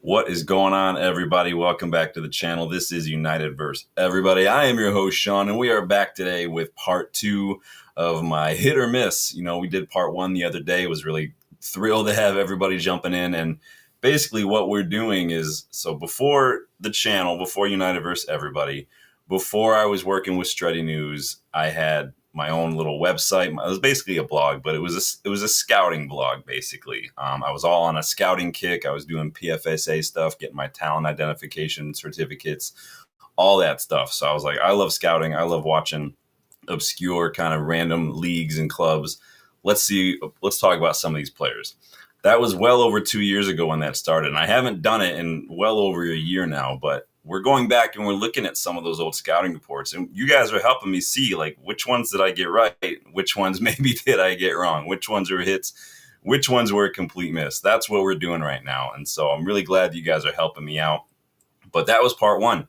What is going on, everybody? Welcome back to the channel. This is United vs. Everybody. I am your host, Sean, and we are back today with part two of my hit or miss. We did part one the other day. Was really thrilled to have everybody jumping in. And basically what we're doing is, so before the channel, before United vs. Everybody, before I was working with Strutty News, I had my own little website. It was basically a blog, but it was a scouting blog, basically. I was all on a scouting kick. I was doing PFSA stuff, getting my talent identification certificates, all that stuff. So I was like, I love scouting. I love watching obscure kind of random leagues and clubs. Let's talk about some of these players. That was well over 2 years ago when that started, and I haven't done it in well over a year now, but we're going back and we're looking at some of those old scouting reports, and you guys are helping me see like which ones did I get right, which ones maybe did I get wrong, which ones are hits, which ones were a complete miss. That's what we're doing right now, and so I'm really glad you guys are helping me out. But that was part one.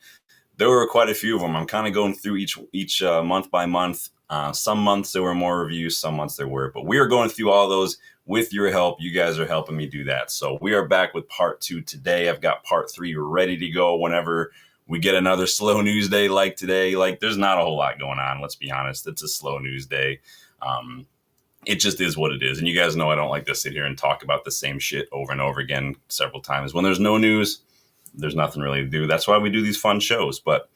There were quite a few of them. I'm kind of going through each month by month. Some months there were more reviews, some months there were, but we are going through all those with your help. You guys are helping me do that. So we are back with part two today. I've got part three ready to go whenever we get another slow news day like today. Like, there's not a whole lot going on. Let's be honest. It's a slow news day. It just is what it is. And you guys know I don't like to sit here and talk about the same shit over and over again several times. When there's no news, there's nothing really to do. That's why we do these fun shows. But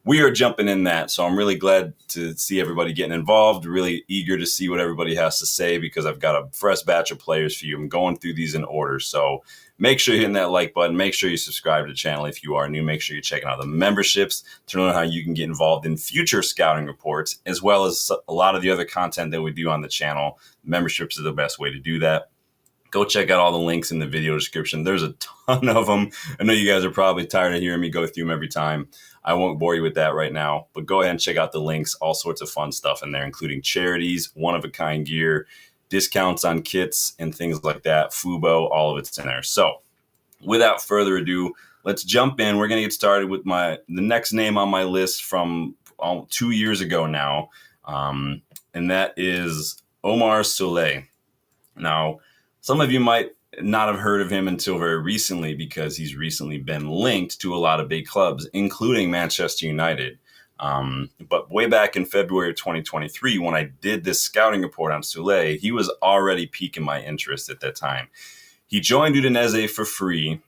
we are jumping in that. So I'm really glad to see everybody getting involved, really eager to see what everybody has to say because I've got a fresh batch of players for you. I'm going through these in order. So make sure you're hitting that like button. Make sure you subscribe to the channel if you are new. Make sure you're checking out the memberships to learn how you can get involved in future scouting reports, as well as a lot of the other content that we do on the channel. Memberships are the best way to do that. Go check out all the links in the video description. There's a ton of them. I know you guys are probably tired of hearing me go through them every time. I won't bore you with that right now, but go ahead and check out the links. All sorts of fun stuff in there, including charities, one-of-a-kind gear, discounts on kits, and things like that. Fubo, all of it's in there. So without further ado, let's jump in. We're going to get started with the next name on my list from 2 years ago now, and that is Omar Soulé. Now, some of you might not have heard of him until very recently because he's recently been linked to a lot of big clubs, including Manchester United. But way back in February of 2023, when I did this scouting report on Soulé, he was already piquing my interest at that time. He joined Udinese for free,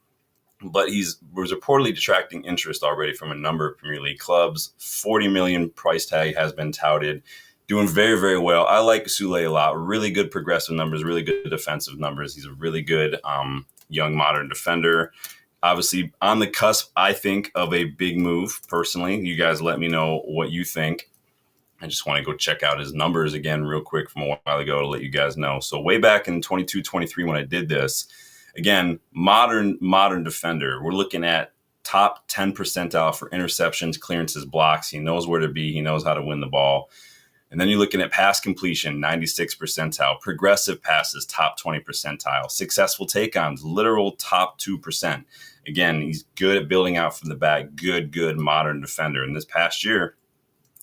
but was reportedly detracting interest already from a number of Premier League clubs. 40 million price tag has been touted. Doing very, very well. I like Soulé a lot. Really good progressive numbers, really good defensive numbers. He's a really good young modern defender. Obviously, on the cusp, I think, of a big move, personally. You guys let me know what you think. I just want to go check out his numbers again real quick from a while ago to let you guys know. So way back in 22-23 when I did this, again, modern defender. We're looking at top 10 percentile for interceptions, clearances, blocks. He knows where to be. He knows how to win the ball. And then you're looking at pass completion, 96 percentile, progressive passes, top 20 percentile, successful take-ons, literal top 2%. Again, he's good at building out from the back, good modern defender. And this past year,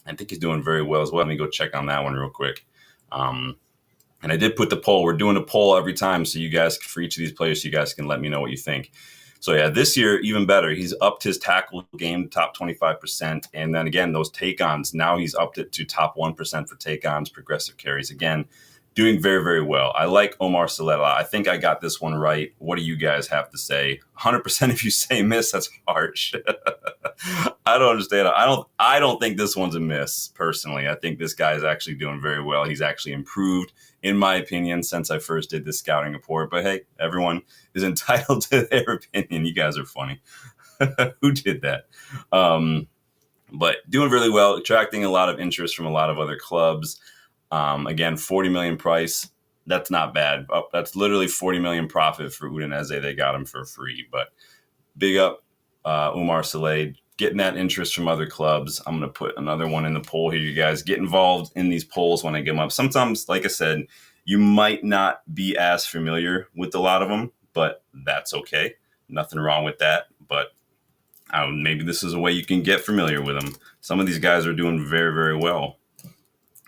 I think he's doing very well as well. Let me go check on that one real quick. And I did put the poll. We're doing a poll every time, so you guys, for each of these players, so you guys can let me know what you think. So yeah, this year, even better. He's upped his tackle game to top 25%. And then again, those take-ons, now he's upped it to top 1% for take-ons, progressive carries. Again, doing very, very well. I like Omar Soulé a lot. I think I got this one right. What do you guys have to say? 100% if you say miss, that's harsh. I don't understand. I don't think this one's a miss, personally. I think this guy is actually doing very well. He's actually improved, in my opinion, since I first did this scouting report. But hey, everyone is entitled to their opinion. You guys are funny. Who did that? But doing really well, attracting a lot of interest from a lot of other clubs. Again, 40 million price. That's not bad. That's literally 40 million profit for Udinese. They got him for free. But big up Omar Soulé, getting that interest from other clubs. I'm going to put another one in the poll here. You guys get involved in these polls when I get them up. Sometimes, like I said, you might not be as familiar with a lot of them, but that's okay. Nothing wrong with that. But maybe this is a way you can get familiar with them. Some of these guys are doing very, very well.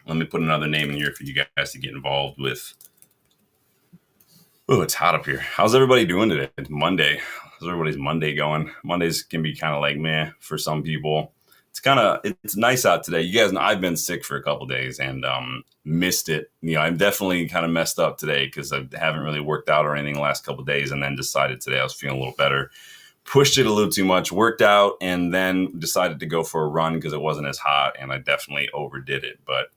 Let me put another name in here for you guys to get involved with. Oh, it's hot up here. How's everybody doing today? It's Monday. how's everybody's Monday going? Mondays can be kind of like meh for some people. It's nice out today. You guys know I've been sick for a couple days and missed it. I'm definitely kind of messed up today because I haven't really worked out or anything the last couple days, and then decided today I was feeling a little better. Pushed it a little too much, worked out, and then decided to go for a run because it wasn't as hot, and I definitely overdid it. But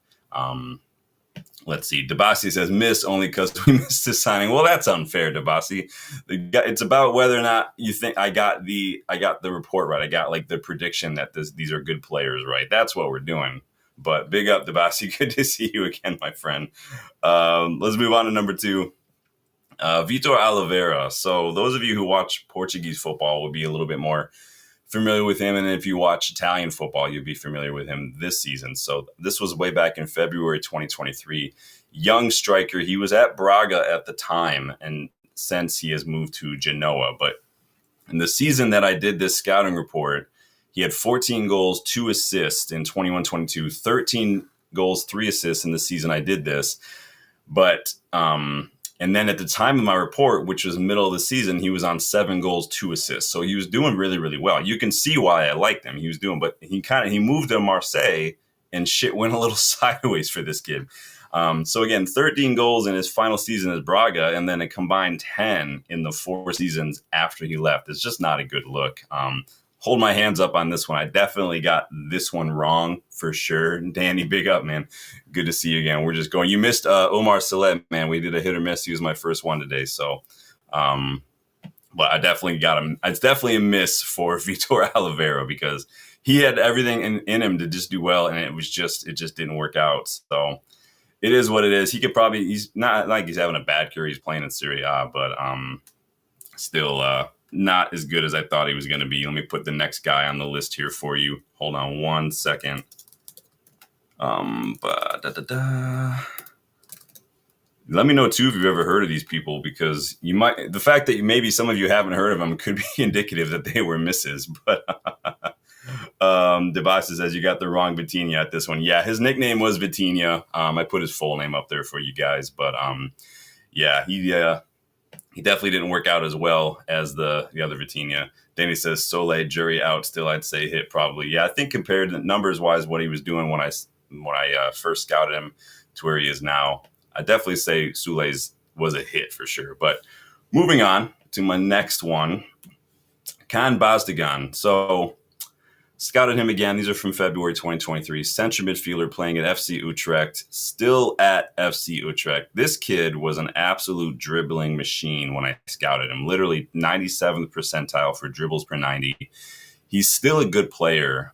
let's see. Dabasi says miss only because we missed his signing. Well, that's unfair, Dabasi. It's about whether or not you think I got the report right. I got like the prediction that these are good players, right? That's what we're doing. But big up, Dabasi. Good to see you again, my friend. Let's move on to number 2. Vitor Oliveira. So those of you who watch Portuguese football will be a little bit more familiar with him, and if you watch Italian football, you'll be familiar with him this season. So this was way back in February 2023. Young striker. He was at Braga at the time, and since he has moved to Genoa. But in the season that I did this scouting report, he had 14 goals, 2 assists in 21-22, 13 goals, 3 assists in the season I did this. But and then at the time of my report, which was middle of the season, he was on 7 goals, 2 assists. So he was doing really, really well. You can see why I liked him. He was doing, but he moved to Marseille and shit went a little sideways for this kid. So again, 13 goals in his final season as Braga, and then a combined 10 in the 4 seasons after he left. It's just not a good look. Hold my hands up on this one. I definitely got this one wrong for sure. Danny, big up, man. Good to see you again. We're just going. You missed Omar Salet, man. We did a hit or miss. He was my first one today. So, but I definitely got him. It's definitely a miss for Vitor Oliveira because he had everything in him to just do well, and it just didn't work out. So it is what it is. He's not like he's having a bad career. He's playing in Serie A, but still not as good as I thought he was going to be. Let me put the next guy on the list here for you. Hold on one second. Let me know too if you've ever heard of these people, because the fact that maybe some of you haven't heard of them could be indicative that they were misses. But Devasa says you got the wrong Vitinha at this one. Yeah, his nickname was Vitinha. I put his full name up there for you guys, but yeah, he definitely didn't work out as well as the other Vitinha. Danny says Sole, jury out. Still, I'd say hit probably. Yeah, I think compared to numbers wise, what he was doing when I first scouted him to where he is now, I definitely say Sole's was a hit for sure. But moving on to my next one, Kan Bazdagan. So scouted him again. These are from February 2023. Central midfielder playing at FC Utrecht. Still at FC Utrecht. This kid was an absolute dribbling machine when I scouted him. Literally 97th percentile for dribbles per 90. He's still a good player.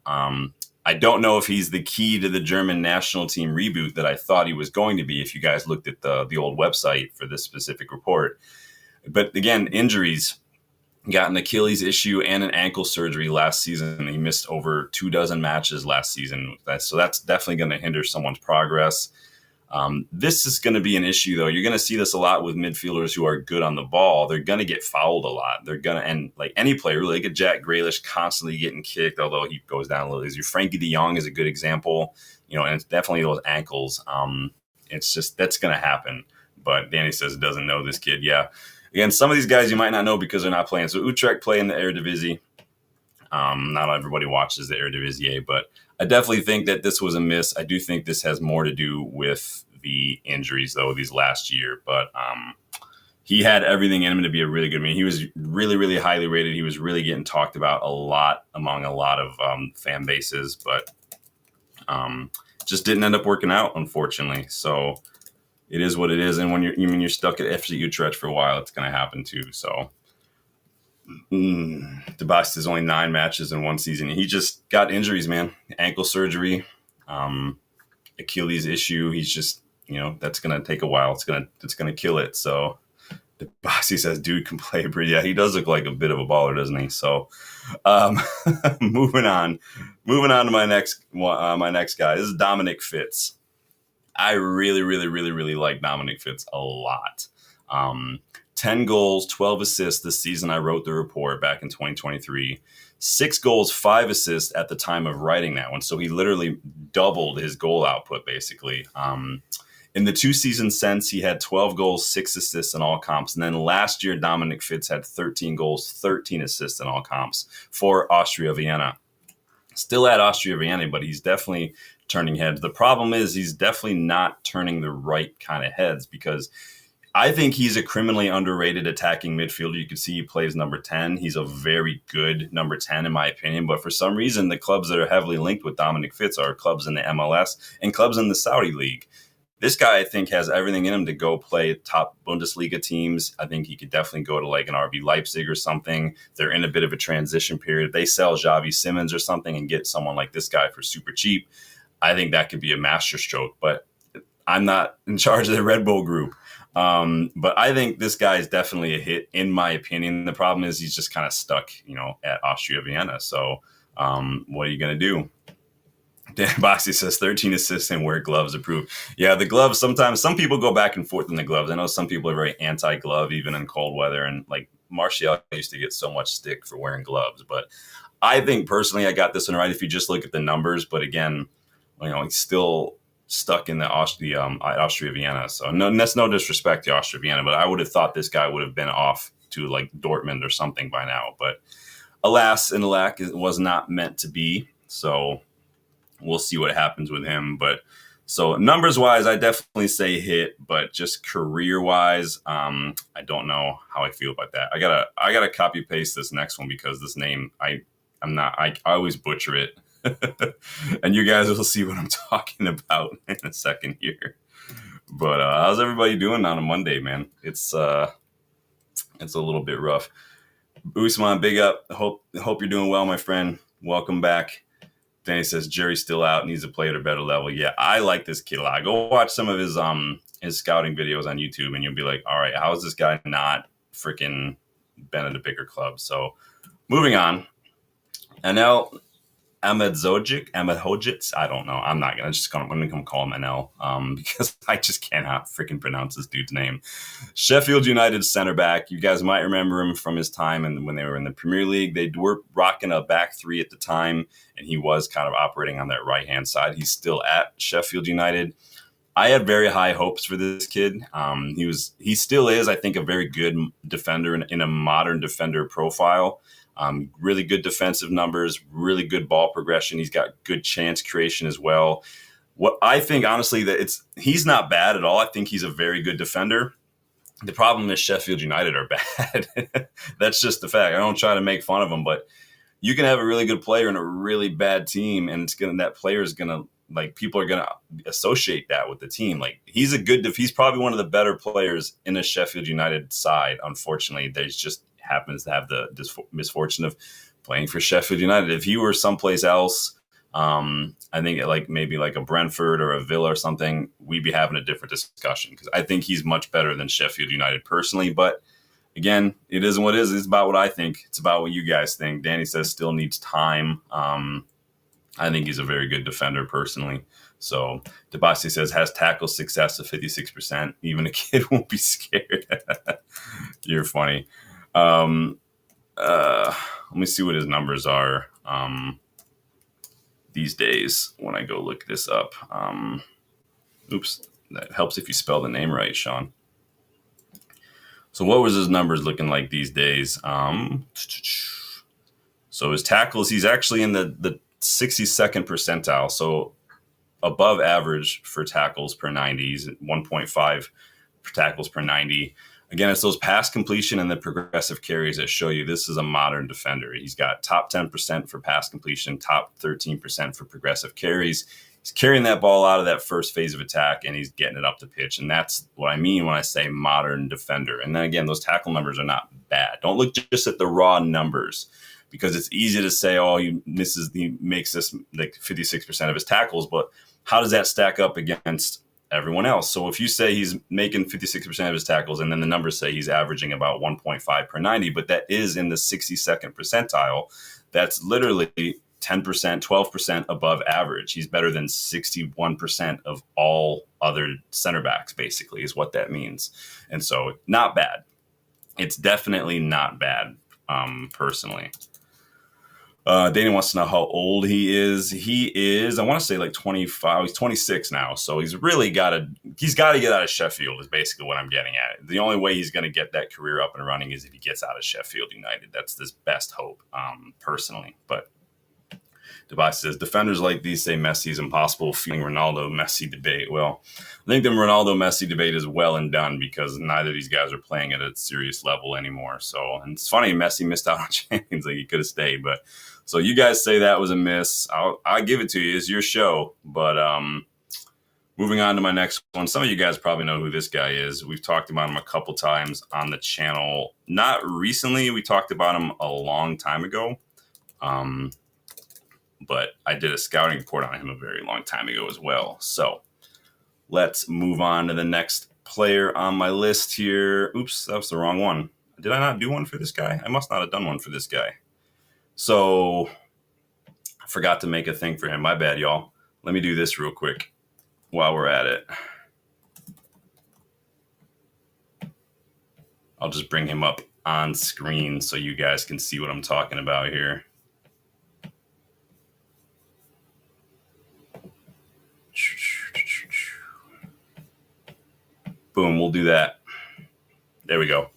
I don't know if he's the key to the German national team reboot that I thought he was going to be if you guys looked at the old website for this specific report. But again, injuries. Got an Achilles issue and an ankle surgery last season. He missed over 24 matches last season. So that's definitely going to hinder someone's progress. This is going to be an issue, though. You're going to see this a lot with midfielders who are good on the ball. They're going to get fouled a lot. And like any player, really, like a Jack Grealish constantly getting kicked, although he goes down a little easier. Frankie de Jong is a good example, and it's definitely those ankles. It's just, that's going to happen. But Danny says he doesn't know this kid. Yeah. Again, some of these guys you might not know because they're not playing. So Utrecht play in the Eredivisie. Not everybody watches the Eredivisie, but I definitely think that this was a miss. I do think this has more to do with the injuries, though, these last year. But he had everything in him to be a really good man. He was really, really highly rated. He was really getting talked about a lot among a lot of fan bases, but just didn't end up working out, unfortunately. So it is what it is, and when you're stuck at FC Utrecht for a while, it's going to happen too. So, Debast is only 9 matches in one season. He just got injuries, man. Ankle surgery, Achilles issue. He's just, that's going to take a while. It's going to kill it. So, Debast says, dude can play, but yeah, he does look like a bit of a baller, doesn't he? So, moving on to my next guy. This is Dominic Fitz. I really, really, really, really like Dominic Fitz a lot. 10 goals, 12 assists this season. I wrote the report back in 2023. 6 goals, 5 assists at the time of writing that one. So he literally doubled his goal output, basically. In the 2 seasons since, he had 12 goals, 6 assists in all comps. And then last year, Dominic Fitz had 13 goals, 13 assists in all comps for Austria Vienna. Still at Austria Vienna, but he's definitely turning heads. The problem is he's definitely not turning the right kind of heads, because I think he's a criminally underrated attacking midfielder. You can see he plays number 10. He's a very good number 10, in my opinion. But for some reason, the clubs that are heavily linked with Dominic Fitz are clubs in the MLS and clubs in the Saudi League. This guy, I think, has everything in him to go play top Bundesliga teams. I think he could definitely go to like an RB Leipzig or something. They're in a bit of a transition period. If they sell Xavi Simons or something and get someone like this guy for super cheap, I think that could be a masterstroke. But I'm not in charge of the Red Bull group. But I think this guy is definitely a hit, in my opinion. The problem is he's just kind of stuck, at Austria Vienna. So what are you going to do? Dan Boxy says 13 assists and wear gloves approved. Yeah, the gloves, sometimes some people go back and forth in the gloves. I know some people are very anti-glove, even in cold weather. And like Martial used to get so much stick for wearing gloves. But I think personally I got this one right if you just look at the numbers. But again, he's still stuck in the Austria Vienna. So that's no disrespect to Austria Vienna, but I would have thought this guy would have been off to like Dortmund or something by now. But alas and alack, it was not meant to be. So we'll see what happens with him. But so numbers wise, I definitely say hit, but just career wise, I don't know how I feel about that. I gotta copy paste this next one because this name, I always butcher it. And you guys will see what I'm talking about in a second here. But how's everybody doing on a Monday, man? It's a little bit rough. Usman, big up. Hope you're doing well, my friend. Welcome back. Danny says Jerry's still out, needs to play at a better level. Yeah, I like this kid a lot. Go watch some of his scouting videos on YouTube, and you'll be like, all right, how is this guy not freaking been at a bigger club? So moving on. Anel Ahmedhodzic, I don't know. I'm going to call him Anel because I just cannot freaking pronounce this dude's name. Sheffield United center back. You guys might remember him from his time and when they were in the Premier League. They were rocking a back three at the time, and he was kind of operating on that right-hand side. He's still at Sheffield United. I had very high hopes for this kid. He still is, I think, a very good defender in a modern defender profile. Really good defensive numbers, really good ball progression. He's got good chance creation as well. What I think, honestly, he's not bad at all. I think he's a very good defender. The problem is Sheffield United are bad. That's just the fact. I don't try to make fun of them, but you can have a really good player in a really bad team, and that player is gonna, like, people are gonna associate that with the team. Like, he's probably one of the better players in a Sheffield United side. Unfortunately, they just happens to have the misfortune of playing for Sheffield United. If he were someplace else, I think maybe like a Brentford or a Villa or something, we'd be having a different discussion, because I think he's much better than Sheffield United personally. But again, it isn't what it is. It's about what I think. It's about what you guys think. Danny says still needs time. I think he's a very good defender personally. So Debasi says has tackle success of 56%. Even a kid won't be scared. You're funny. Let me see what his numbers are these days when I go look this up. Oops, that helps if you spell the name right, Sean. So what was his numbers looking like these days? So his tackles, he's actually in the 62nd percentile, so above average for tackles per 90. He's at 1.5 tackles per 90. Again, it's those pass completion and the progressive carries that show you this is a modern defender. He's got top 10% for pass completion, top 13% for progressive carries. He's carrying that ball out of that first phase of attack, and he's getting it up the pitch. And that's what I mean when I say modern defender. And then again, those tackle numbers are not bad. Don't look just at the raw numbers, because it's easy to say, oh, he makes this like 56% of his tackles, but how does that stack up against everyone else? So if you say he's making 56% of his tackles, and then the numbers say he's averaging about 1.5 per 90, but that is in the 62nd percentile, that's literally 10%, 12% above average. He's better than 61% of all other center backs, basically, is what that means. And so not bad. It's definitely not bad, personally. Danny wants to know how old he is. He is, I want to say like 25. He's 26 now. So he's got to get out of Sheffield is basically what I'm getting at. The only way he's going to get that career up and running is if he gets out of Sheffield United. That's his best hope, personally. But Tobias says, defenders like these say Messi is impossible, feeling Ronaldo-Messi debate. Well, I think the Ronaldo-Messi debate is well and done because neither of these guys are playing at a serious level anymore. So, and it's funny, Messi missed out on Champions League. He could have stayed. But so you guys say that was a miss. I'll give it to you. It's your show. But moving on to my next one. Some of you guys probably know who this guy is. We've talked about him a couple times on the channel. Not recently. We talked about him a long time ago. But I did a scouting report on him a very long time ago as well. So let's move on to the next player on my list here. Oops, that was the wrong one. Did I not do one for this guy? I must not have done one for this guy. So I forgot to make a thing for him. My bad, y'all. Let me do this real quick while we're at it. I'll just bring him up on screen so you guys can see what I'm talking about here. Boom, we'll do that. There we go.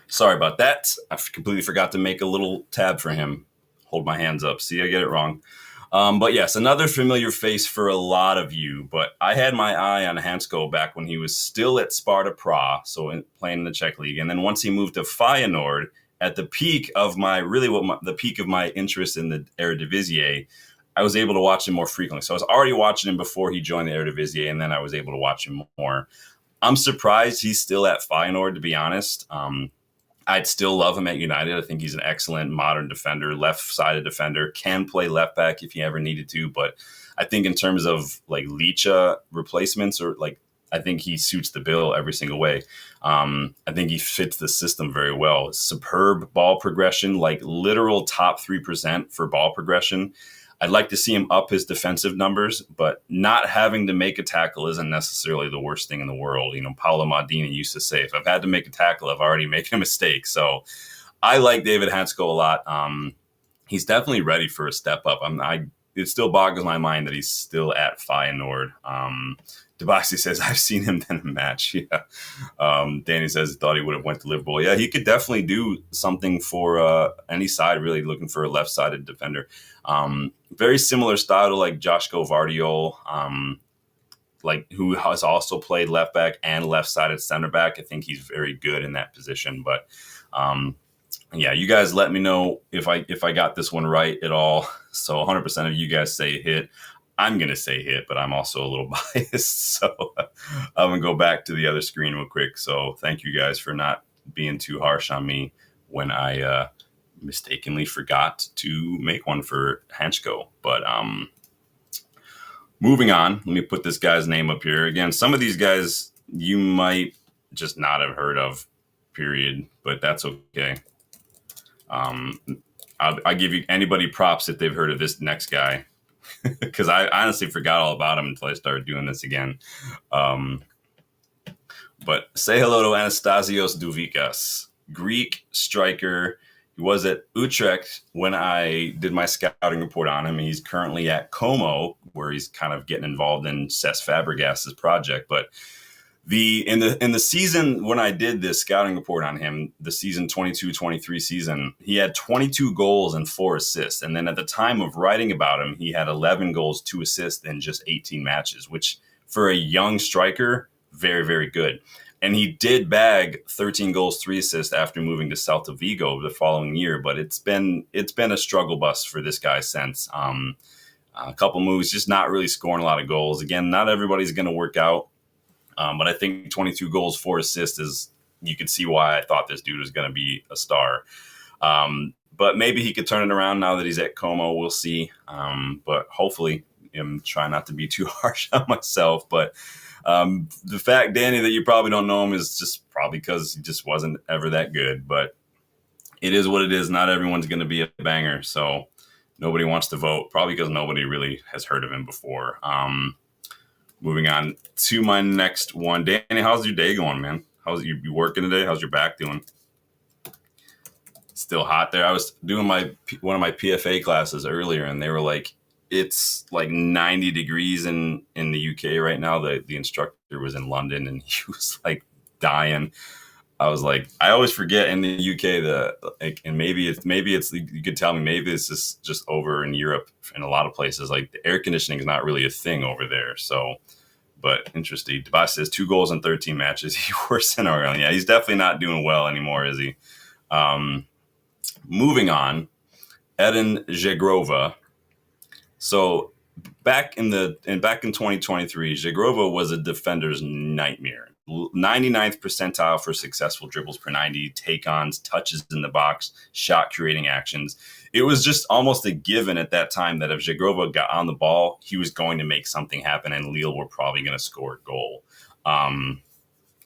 Sorry about that. I completely forgot to make a little tab for him. Hold my hands up. See, I get it wrong. But yes, another familiar face for a lot of you. But I had my eye on Hansko back when he was still at Sparta Prague, so playing in the Czech League. And then once he moved to Feyenoord, at the peak of the peak of my interest in the Eredivisie, I was able to watch him more frequently. So I was already watching him before he joined the Eredivisie, and then I was able to watch him more. I'm surprised he's still at Feyenoord, to be honest. I'd still love him at United. I think he's an excellent modern defender, left-sided defender, can play left back if he ever needed to. But I think in terms of like Licha replacements, or like, I think he suits the bill every single way. I think he fits the system very well. Superb ball progression, like literal top 3% for ball progression. I'd like to see him up his defensive numbers, but not having to make a tackle isn't necessarily the worst thing in the world. You know, Paolo Maldini used to say, if I've had to make a tackle, I've already made a mistake. So I like David Hansko a lot. He's definitely ready for a step up. It still boggles my mind that he's still at Feyenoord. Debasi says, I've seen him in a match. Yeah. Danny says, thought he would have went to Liverpool. Yeah, he could definitely do something for any side, really looking for a left-sided defender. Very similar style to like Joshko Vardiol, like who has also played left back and left-sided center back. I think he's very good in that position. But yeah, you guys let me know if I got this one right at all. So 100% of you guys say hit. I'm going to say hit, but I'm also a little biased. So I'm going to go back to the other screen real quick. So thank you guys for not being too harsh on me when I mistakenly forgot to make one for Hansko. But moving on, let me put this guy's name up here. Again, some of these guys you might just not have heard of, period, but that's okay. I'll give you anybody props if they've heard of this next guy, because I honestly forgot all about him until I started doing this again. But say hello to Anastasios Douvikas, Greek striker. He was at Utrecht when I did my scouting report on him. He's currently at Como, where he's kind of getting involved in Cesc Fabregas's project. But in the season when I did this scouting report on him, the season 22-23 season, he had 22 goals and 4 assists. And then at the time of writing about him, he had 11 goals, 2 assists in just 18 matches, which for a young striker, very, very good. And he did bag 13 goals, 3 assists after moving to Celta Vigo the following year. But it's been a struggle bus for this guy since. A couple moves, just not really scoring a lot of goals. Again, not everybody's going to work out. But I think 22 goals, 4 assists you could see why I thought this dude was going to be a star. But maybe he could turn it around now that he's at Como. We'll see. But hopefully, I'm trying not to be too harsh on myself. But the fact, Danny, that you probably don't know him is just probably because he just wasn't ever that good. But it is what it is. Not everyone's going to be a banger. So nobody wants to vote, probably because nobody really has heard of him before. Moving on to my next one. Danny, how's your day going, man? How's you working today? How's your back doing? still hot there. I was doing one of my PFA classes earlier, and they were like, it's like 90 degrees in the UK right now. The instructor was in London, and he was like dying. I was like, I always forget in the UK and maybe it's you could tell me maybe this is just over in Europe in a lot of places, like the air conditioning is not really a thing over there. So, but interesting. Debas says 2 goals in 13 matches. He worse than Ireland. Yeah, he's definitely not doing well anymore, is he? Moving on, Eden Zegrova. So back in 2023, Zegrova was a defender's nightmare. 99th percentile for successful dribbles per 90, take-ons, touches in the box, shot creating actions. It was just almost a given at that time that if Zegrova got on the ball, he was going to make something happen, and Lille were probably going to score a goal.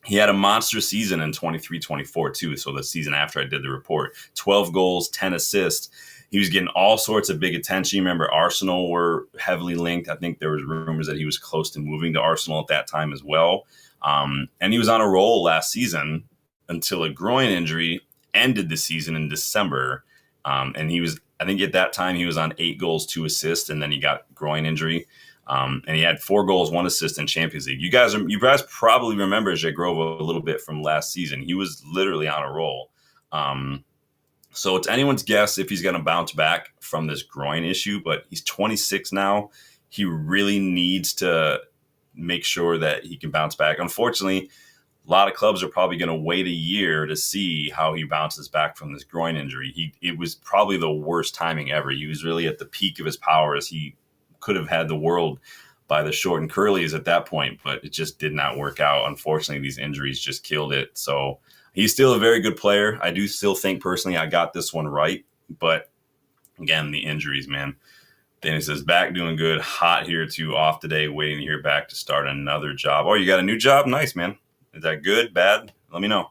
He had a monster season in 23-24 too, so the season after I did the report. 12 goals, 10 assists. He was getting all sorts of big attention. Remember, Arsenal were heavily linked. I think there was rumors that he was close to moving to Arsenal at that time as well. And he was on a roll last season until a groin injury ended the season in December. And I think at that time he was on 8 goals, 2 assists, and then he got groin injury. And he had 4 goals, 1 assist in Champions League. You guys probably remember Zegrova a little bit from last season. He was literally on a roll. So it's anyone's guess if he's going to bounce back from this groin issue, but he's 26 now. He really needs to make sure that he can bounce back. Unfortunately, a lot of clubs are probably going to wait a year to see how he bounces back from this groin injury. It was probably the worst timing ever. He was really at the peak of his powers. He could have had the world by the short and curlies at that point, but it just did not work out. Unfortunately, these injuries just killed it. So he's still a very good player. I do still think personally I got this one right, but again, the injuries, man. Danny says, back doing good, hot here too, off today, waiting to hear back to start another job. Oh, you got a new job? Nice, man. Is that good, bad? Let me know.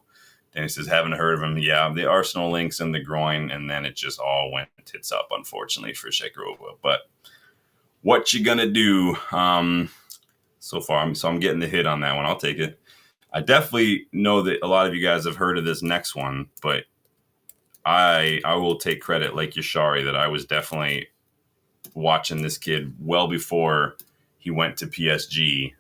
Danny says, haven't heard of him. Yeah, the Arsenal links and the groin, and then it just all went tits up, unfortunately, for Zegrova. But what you gonna do so far? So I'm getting the hit on that one. I'll take it. I definitely know that a lot of you guys have heard of this next one, but I will take credit like Yashari that I was definitely watching this kid well before he went to PSG.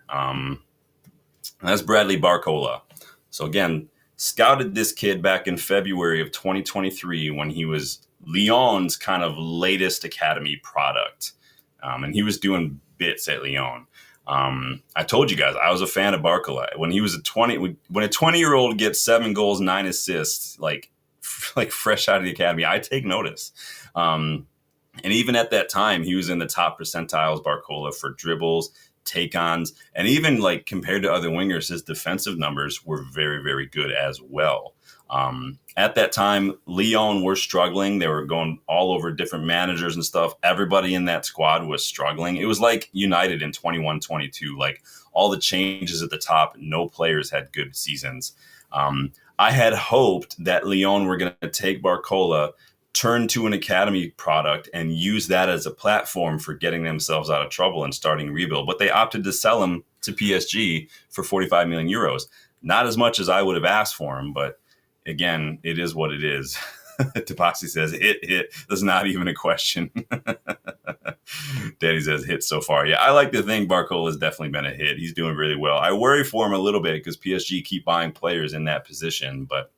That's Bradley Barcola. So again, scouted this kid back in February of 2023 when he was Lyon's kind of latest academy product. And he was doing bits at Lyon. I told you guys I was a fan of Barcola. When he was when a 20-year-old gets 7 goals, 9 assists, like fresh out of the academy, I take notice. And even at that time, he was in the top percentiles, Barcola, for dribbles, take-ons, and even like compared to other wingers, his defensive numbers were very, very good as well. At that time, Lyon were struggling. They were going all over different managers and stuff. Everybody in that squad was struggling. It was like United in 21-22, like all the changes at the top, no players had good seasons. I had hoped that Lyon were going to take Barcola, turn to an academy product, and use that as a platform for getting themselves out of trouble and starting rebuild. But they opted to sell him to PSG for 45 million euros. Not as much as I would have asked for him, but again, it is what it is. Tapasi says, hit. That's not even a question. Daddy says, hit so far. Yeah, I like to think Barcola has definitely been a hit. He's doing really well. I worry for him a little bit because PSG keep buying players in that position, but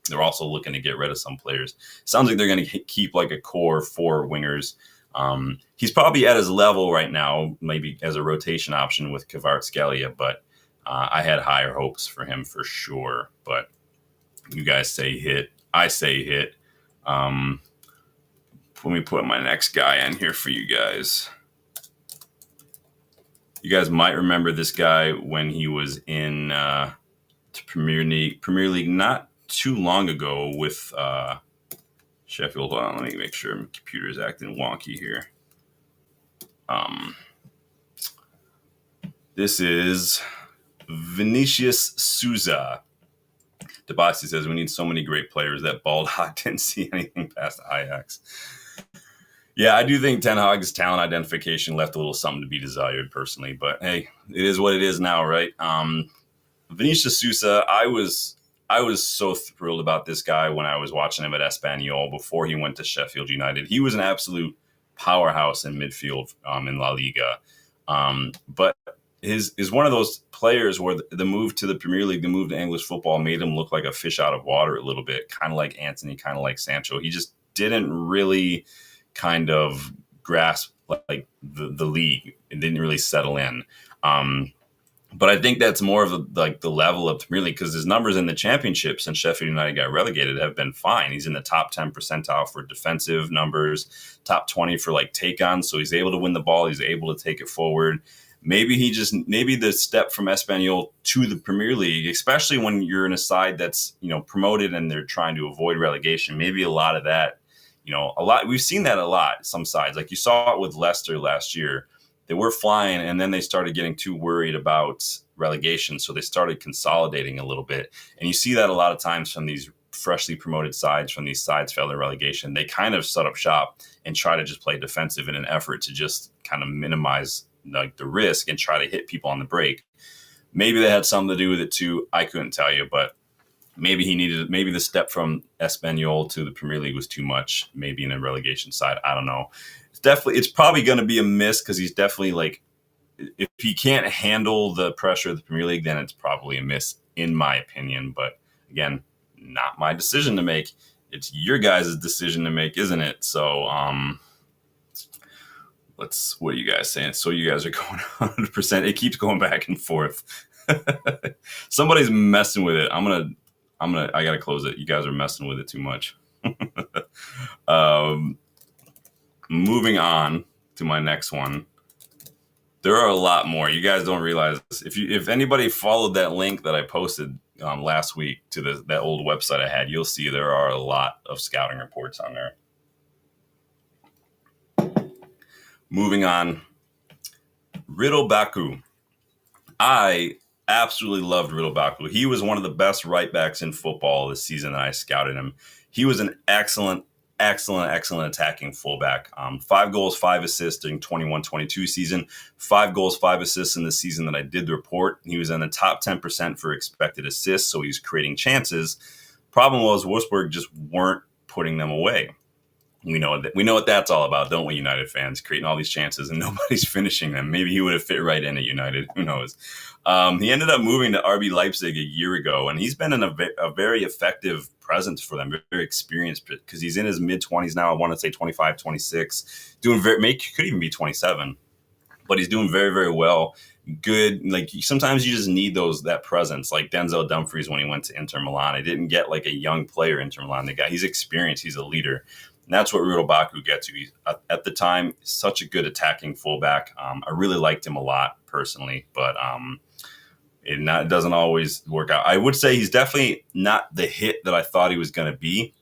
they're also looking to get rid of some players. Sounds like they're going to keep like a core 4 wingers. He's probably at his level right now, maybe as a rotation option with Kvaratskhelia, but I had higher hopes for him for sure. But you guys say hit. I say hit. Let me put my next guy in here for you guys. You guys might remember this guy when he was in Premier League not too long ago with Sheffield. Hold on, let me make sure my computer is acting wonky here. This is Vinicius Souza. Debasi says, we need so many great players. That bald hot didn't see anything past Ajax. Yeah, I do think Ten Hag's talent identification left a little something to be desired personally, but hey, it is what it is now, right? Vinicius Souza, I I was so thrilled about this guy when I was watching him at Espanyol before he went to Sheffield United. He was an absolute powerhouse in midfield in La Liga. But is one of those players where the move to the Premier League, the move to English football made him look like a fish out of water a little bit, kind of like Anthony, kind of like Sancho. He just didn't really kind of grasp like the league. It didn't really settle in. But I think that's more of the level of the Premier League because his numbers in the Championship since Sheffield United got relegated have been fine. He's in the top 10 percentile for defensive numbers, top 20 for like take-ons. So he's able to win the ball. He's able to take it forward. Maybe the step from Espanyol to the Premier League, especially when you're in a side that's, promoted and they're trying to avoid relegation, maybe a lot of that, we've seen that a lot, some sides. Like you saw it with Leicester last year. They were flying, and then they started getting too worried about relegation, so they started consolidating a little bit. And you see that a lot of times from these freshly promoted sides, from these sides fell to relegation. They kind of set up shop and try to just play defensive in an effort to just kind of minimize the risk and try to hit people on the break. Maybe that had something to do with it too. I couldn't tell you, but maybe the step from Espanyol to the Premier League was too much. Maybe in a relegation side, I don't know. It's probably going to be a miss because he's definitely if he can't handle the pressure of the Premier League, then it's probably a miss in my opinion. But again, not my decision to make. It's your guys' decision to make, isn't it? So, what are you guys saying? So you guys are going 100%. It keeps going back and forth. Somebody's messing with it. I gotta close it. You guys are messing with it too much. Moving on to my next one. There are a lot more. You guys don't realize this. If anybody followed that link that I posted last week to that old website I had, you'll see there are a lot of scouting reports on there. Moving on, Riddle Baku. I absolutely loved Riddle Baku. He was one of the best right backs in football this season that I scouted him. He was an excellent attacking fullback. 5 goals, 5 assists during 21-22 season. 5 goals, 5 assists in the season that I did the report. He was in the top 10% for expected assists, so he's creating chances. Problem was Wolfsburg just weren't putting them away. We know what that's all about, don't we, United fans? Creating all these chances and nobody's finishing them. Maybe he would have fit right in at United. Who knows? He ended up moving to RB Leipzig a year ago, and he's been in a very effective presence for them, very experienced, because he's in his mid-20s now. I want to say 25, 26. Could even be 27. But he's doing very, very well. Good. Sometimes you just need that presence, like Denzel Dumfries when he went to Inter Milan. I didn't get a young player Inter Milan. He's experienced. He's a leader. And that's what Riddle Baku gets to. He's, at the time, such a good attacking fullback. I really liked him a lot personally, but it doesn't always work out. I would say he's definitely not the hit that I thought he was going to be,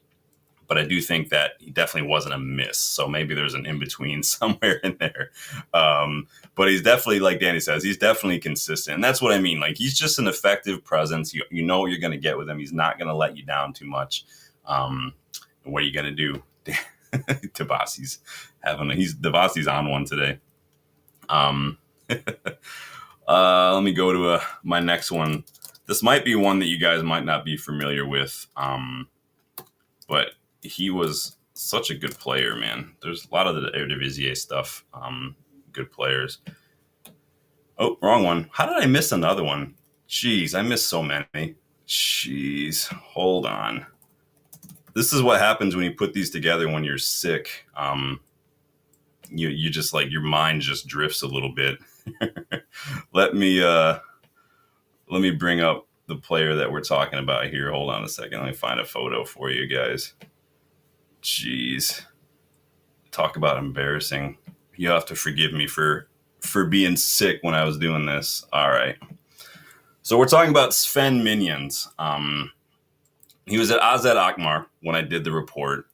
but I do think that he definitely wasn't a miss. So maybe there's an in-between somewhere in there. But he's definitely, like Danny says, he's definitely consistent. And that's what I mean. He's just an effective presence. You know what you're going to get with him. He's not going to let you down too much. What are you going to do? Tabasi's on one today. Let me go to my next one. This might be one that you guys might not be familiar with, but he was such a good player, man. There's a lot of the Eredivisie stuff. Good players. Oh, wrong one. How did I miss another one? Jeez, I missed so many. Jeez, hold on. This is what happens when you put these together when you're sick. You just your mind just drifts a little bit. Let me bring up the player that we're talking about here. Hold on a second. Let me find a photo for you guys. Jeez. Talk about embarrassing. You'll have to forgive me for being sick when I was doing this. All right. So we're talking about Sven Minions. He was at AZ Alkmaar when I did the report.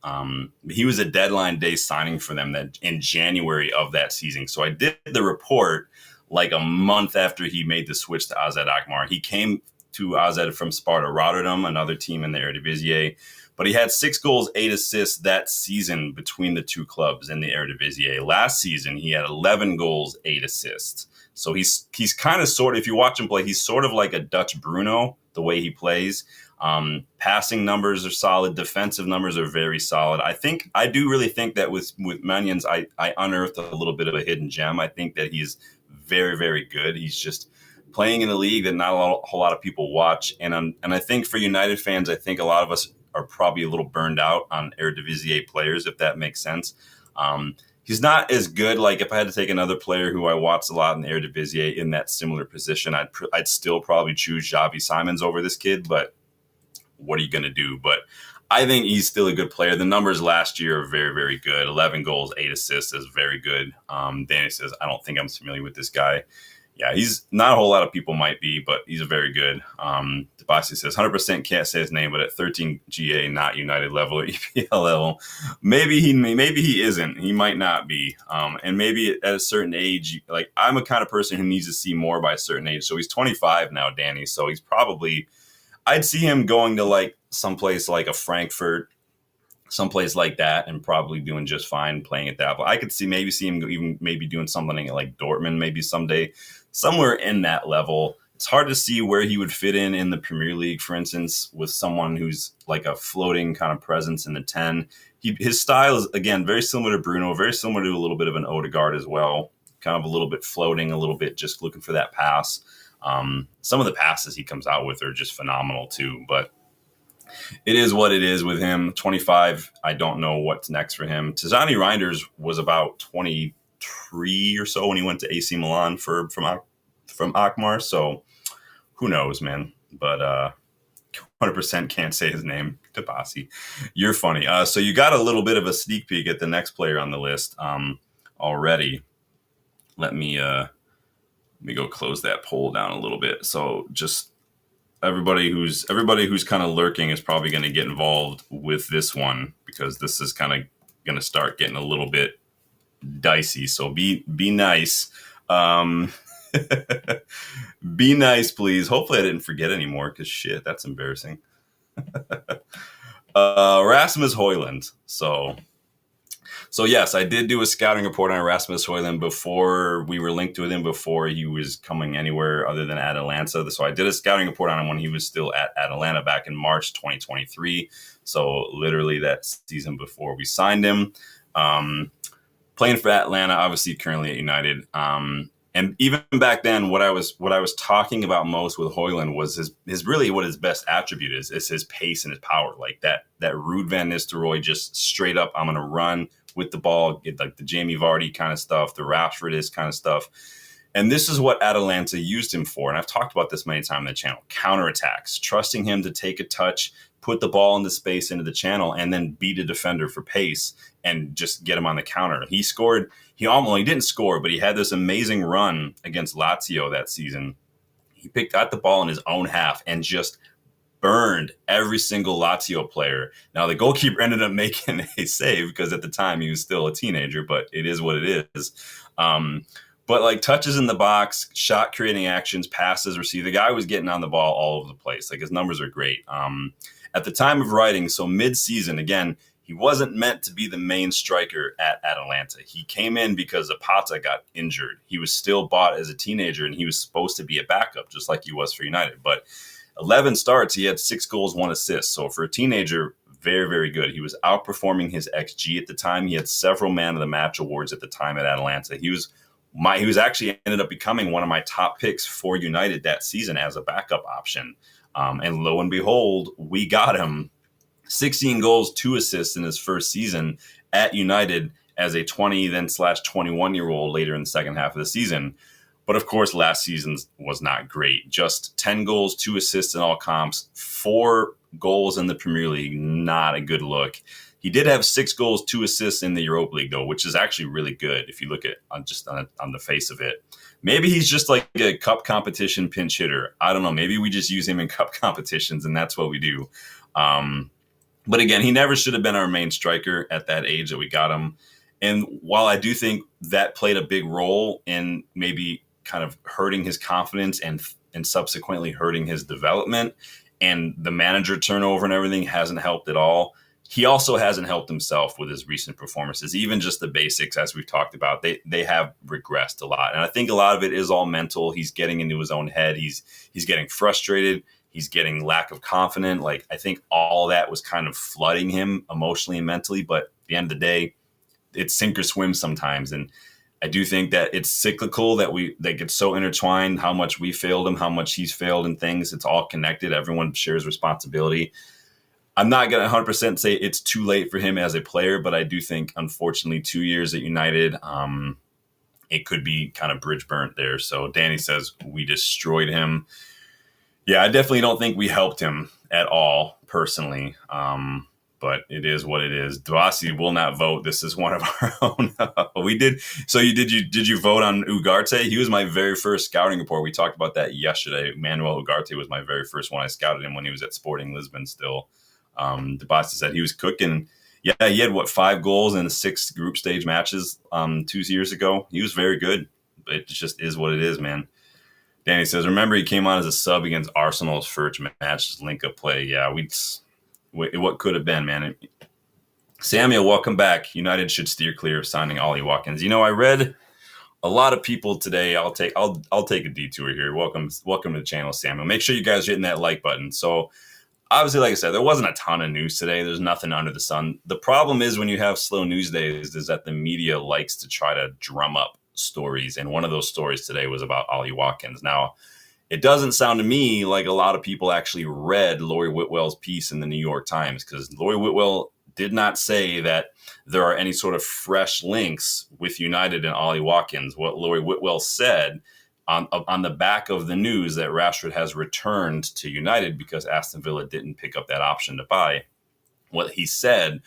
He was a deadline day signing for them in January of that season. So I did the report a month after he made the switch to AZ Alkmaar. He came to AZ from Sparta Rotterdam, another team in the Eredivisie. But he had 6 goals, 8 assists that season between the two clubs in the Eredivisie. Last season, he had 11 goals, 8 assists. So he's kind of if you watch him play, he's sort of like a Dutch Bruno, the way he plays. Passing numbers are solid. Defensive numbers are very solid. I do really think that with Manyans, I unearthed a little bit of a hidden gem. I think that he's very, very good. He's just playing in a league that not a whole lot of people watch. And I think for United fans, I think a lot of us are probably a little burned out on Eredivisie players, if that makes sense. He's not as good. Like if I had to take another player who I watched a lot in the Eredivisie in that similar position, I'd still probably choose Xavi Simons over this kid. But what are you going to do? But I think he's still a good player. The numbers last year are very, very good. 11 goals, 8 assists is very good. Danny says, I don't think I'm familiar with this guy. Yeah, he's not a whole lot of people might be, but he's a very good. Debasi says 100% can't say his name, but at 13 GA, not United level or EPL level, maybe he isn't. He might not be. And maybe at a certain age, like I'm a kind of person who needs to see more by a certain age. So he's 25 now, Danny. So he's probably, I'd see him going to like someplace like a Frankfurt, someplace like that, and probably doing just fine playing at that. But I could see him even maybe doing something like Dortmund, maybe someday, somewhere in that level. It's hard to see where he would fit in the Premier League, for instance, with someone who's like a floating kind of presence in the 10. His style is, again, very similar to Bruno, very similar to a little bit of an Odegaard as well, kind of a little bit floating, a little bit just looking for that pass. Some of the passes he comes out with are just phenomenal too, but it is what it is with him. 25, I don't know what's next for him. Tizani Reinders was about 23 or so when he went to AC Milan from Akmar, so who knows, man. But 100% can't say his name. Tabasi, you're funny. So you got a little bit of a sneak peek at the next player on the list already. Let me go close that poll down a little bit. So just everybody who's kind of lurking is probably going to get involved with this one, because this is kind of going to start getting a little bit dicey. So be nice. Be nice, please. Hopefully I didn't forget anymore, because shit, that's embarrassing. Rasmus Højlund. So yes, I did do a scouting report on Rasmus Højlund before we were linked with him, before he was coming anywhere other than Atalanta. So I did a scouting report on him when he was still at Atalanta back in March 2023. So literally that season before we signed him. Playing for Atlanta, obviously currently at United. And even back then, what I was talking about most with Højlund was his really what his best attribute is his pace and his power. Like that Ruud van Nistelrooy, just straight up, I'm going to run with the ball, get like the Jamie Vardy kind of stuff, the Rashford kind of stuff. And this is what Atalanta used him for. And I've talked about this many times on the channel. Counterattacks, trusting him to take a touch, put the ball into space into the channel, and then beat a defender for pace and just get him on the counter. He scored. He didn't score, but he had this amazing run against Lazio that season. He picked out the ball in his own half and just burned every single Lazio player. Now, the goalkeeper ended up making a save because at the time he was still a teenager, but it is what it is. But like touches in the box, shot creating actions, passes, receive. The guy was getting on the ball all over the place. Like his numbers are great. At the time of writing, so mid-season, again, he wasn't meant to be the main striker at Atalanta. He came in because Zapata got injured. He was still bought as a teenager, and he was supposed to be a backup, just like he was for United. But 11 starts, he had 6 goals, 1 assist. So for a teenager, very, very good. He was outperforming his XG at the time. He had several Man of the Match awards at the time at Atalanta. He was actually ended up becoming one of my top picks for United that season as a backup option. And lo and behold, we got him. 16 goals, 2 assists in his first season at United as a 20 then / 21-year-old later in the second half of the season. But of course, last season was not great. Just 10 goals, 2 assists in all comps, 4 goals in the Premier League. Not a good look. He did have 6 goals, 2 assists in the Europa League, though, which is actually really good if you look at on the face of it. Maybe he's just like a cup competition pinch hitter. I don't know. Maybe we just use him in cup competitions, and that's what we do. But again, he never should have been our main striker at that age that we got him. And while I do think that played a big role in maybe kind of hurting his confidence and subsequently hurting his development, and the manager turnover and everything hasn't helped at all, he also hasn't helped himself with his recent performances. Even just the basics, as we've talked about, they have regressed a lot. And I think a lot of it is all mental. He's getting into his own head. He's getting frustrated. He's getting lack of confidence. Like, I think all that was kind of flooding him emotionally and mentally. But at the end of the day, it's sink or swim sometimes. And I do think that it's cyclical, that they get so intertwined, how much we failed him, how much he's failed in things. It's all connected. Everyone shares responsibility. I'm not going to 100% say it's too late for him as a player, but I do think, unfortunately, 2 years at United, it could be kind of bridge burnt there. So Danny says we destroyed him. Yeah, I definitely don't think we helped him at all, personally. But it is what it is. Dwasi will not vote. This is one of our own. We did. So did you vote on Ugarte? He was my very first scouting report. We talked about that yesterday. Manuel Ugarte was my very first one. I scouted him when he was at Sporting Lisbon still. Debasi said he was cooking. Yeah, he had 5 goals in 6 group stage matches 2 years ago. He was very good. It just is what it is, man. Danny says, remember he came on as a sub against Arsenal's first match, link-up play. Yeah, what could have been, man. Samuel, welcome back. United should steer clear of signing Ollie Watkins. I read a lot of people today. I'll take a detour here. Welcome to the channel, Samuel. Make sure you guys are hitting that like button. So obviously, like I said, there wasn't a ton of news today. There's nothing under the sun. The problem is when you have slow news days is that the media likes to try to drum up stories. And one of those stories today was about Ollie Watkins. Now, it doesn't sound to me like a lot of people actually read Laurie Whitwell's piece in the New York Times, because Laurie Whitwell did not say that there are any sort of fresh links with United and Ollie Watkins. What Laurie Whitwell said on the back of the news that Rashford has returned to United because Aston Villa didn't pick up that option to buy, what he said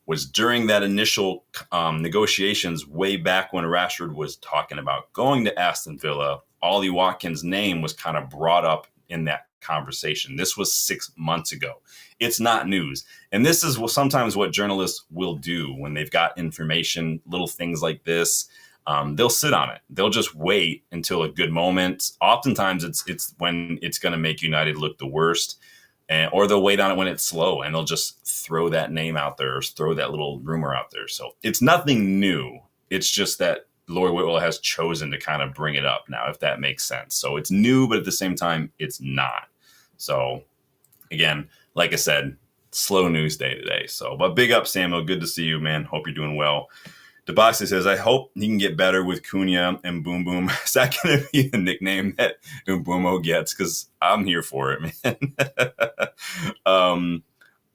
was during that initial negotiations way back when Rashford was talking about going to Aston Villa, Ollie Watkins' name was kind of brought up in that conversation. This was 6 months ago. It's not news. And this is sometimes what journalists will do when they've got information, little things like this. They'll sit on it. They'll just wait until a good moment. Oftentimes it's when it's going to make United look the worst, or they'll wait on it when it's slow and they'll just throw that name out there or throw that little rumor out there. So it's nothing new. It's just that Laurie Whitwell has chosen to kind of bring it up now, if that makes sense. So it's new, but at the same time, it's not. So again, like I said, slow news day today. So, but big up, Samuel. Good to see you, man. Hope you're doing well. Debasi says, I hope he can get better with Cunha and Boom Boom. Is that going to be the nickname that Mbeumo gets? Because I'm here for it, man.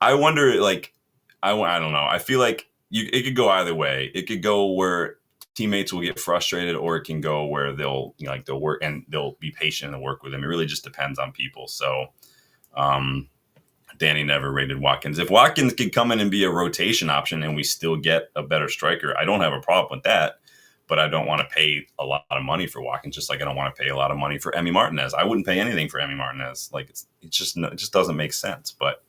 I wonder, I don't know. I feel like it could go either way. It could go where teammates will get frustrated, or it can go where they'll work and they'll be patient and work with him. It really just depends on people. So, Danny never rated Watkins. If Watkins could come in and be a rotation option and we still get a better striker, I don't have a problem with that. But I don't want to pay a lot of money for Watkins, just like I don't want to pay a lot of money for Emi Martinez. I wouldn't pay anything for Emi Martinez. It just doesn't make sense. But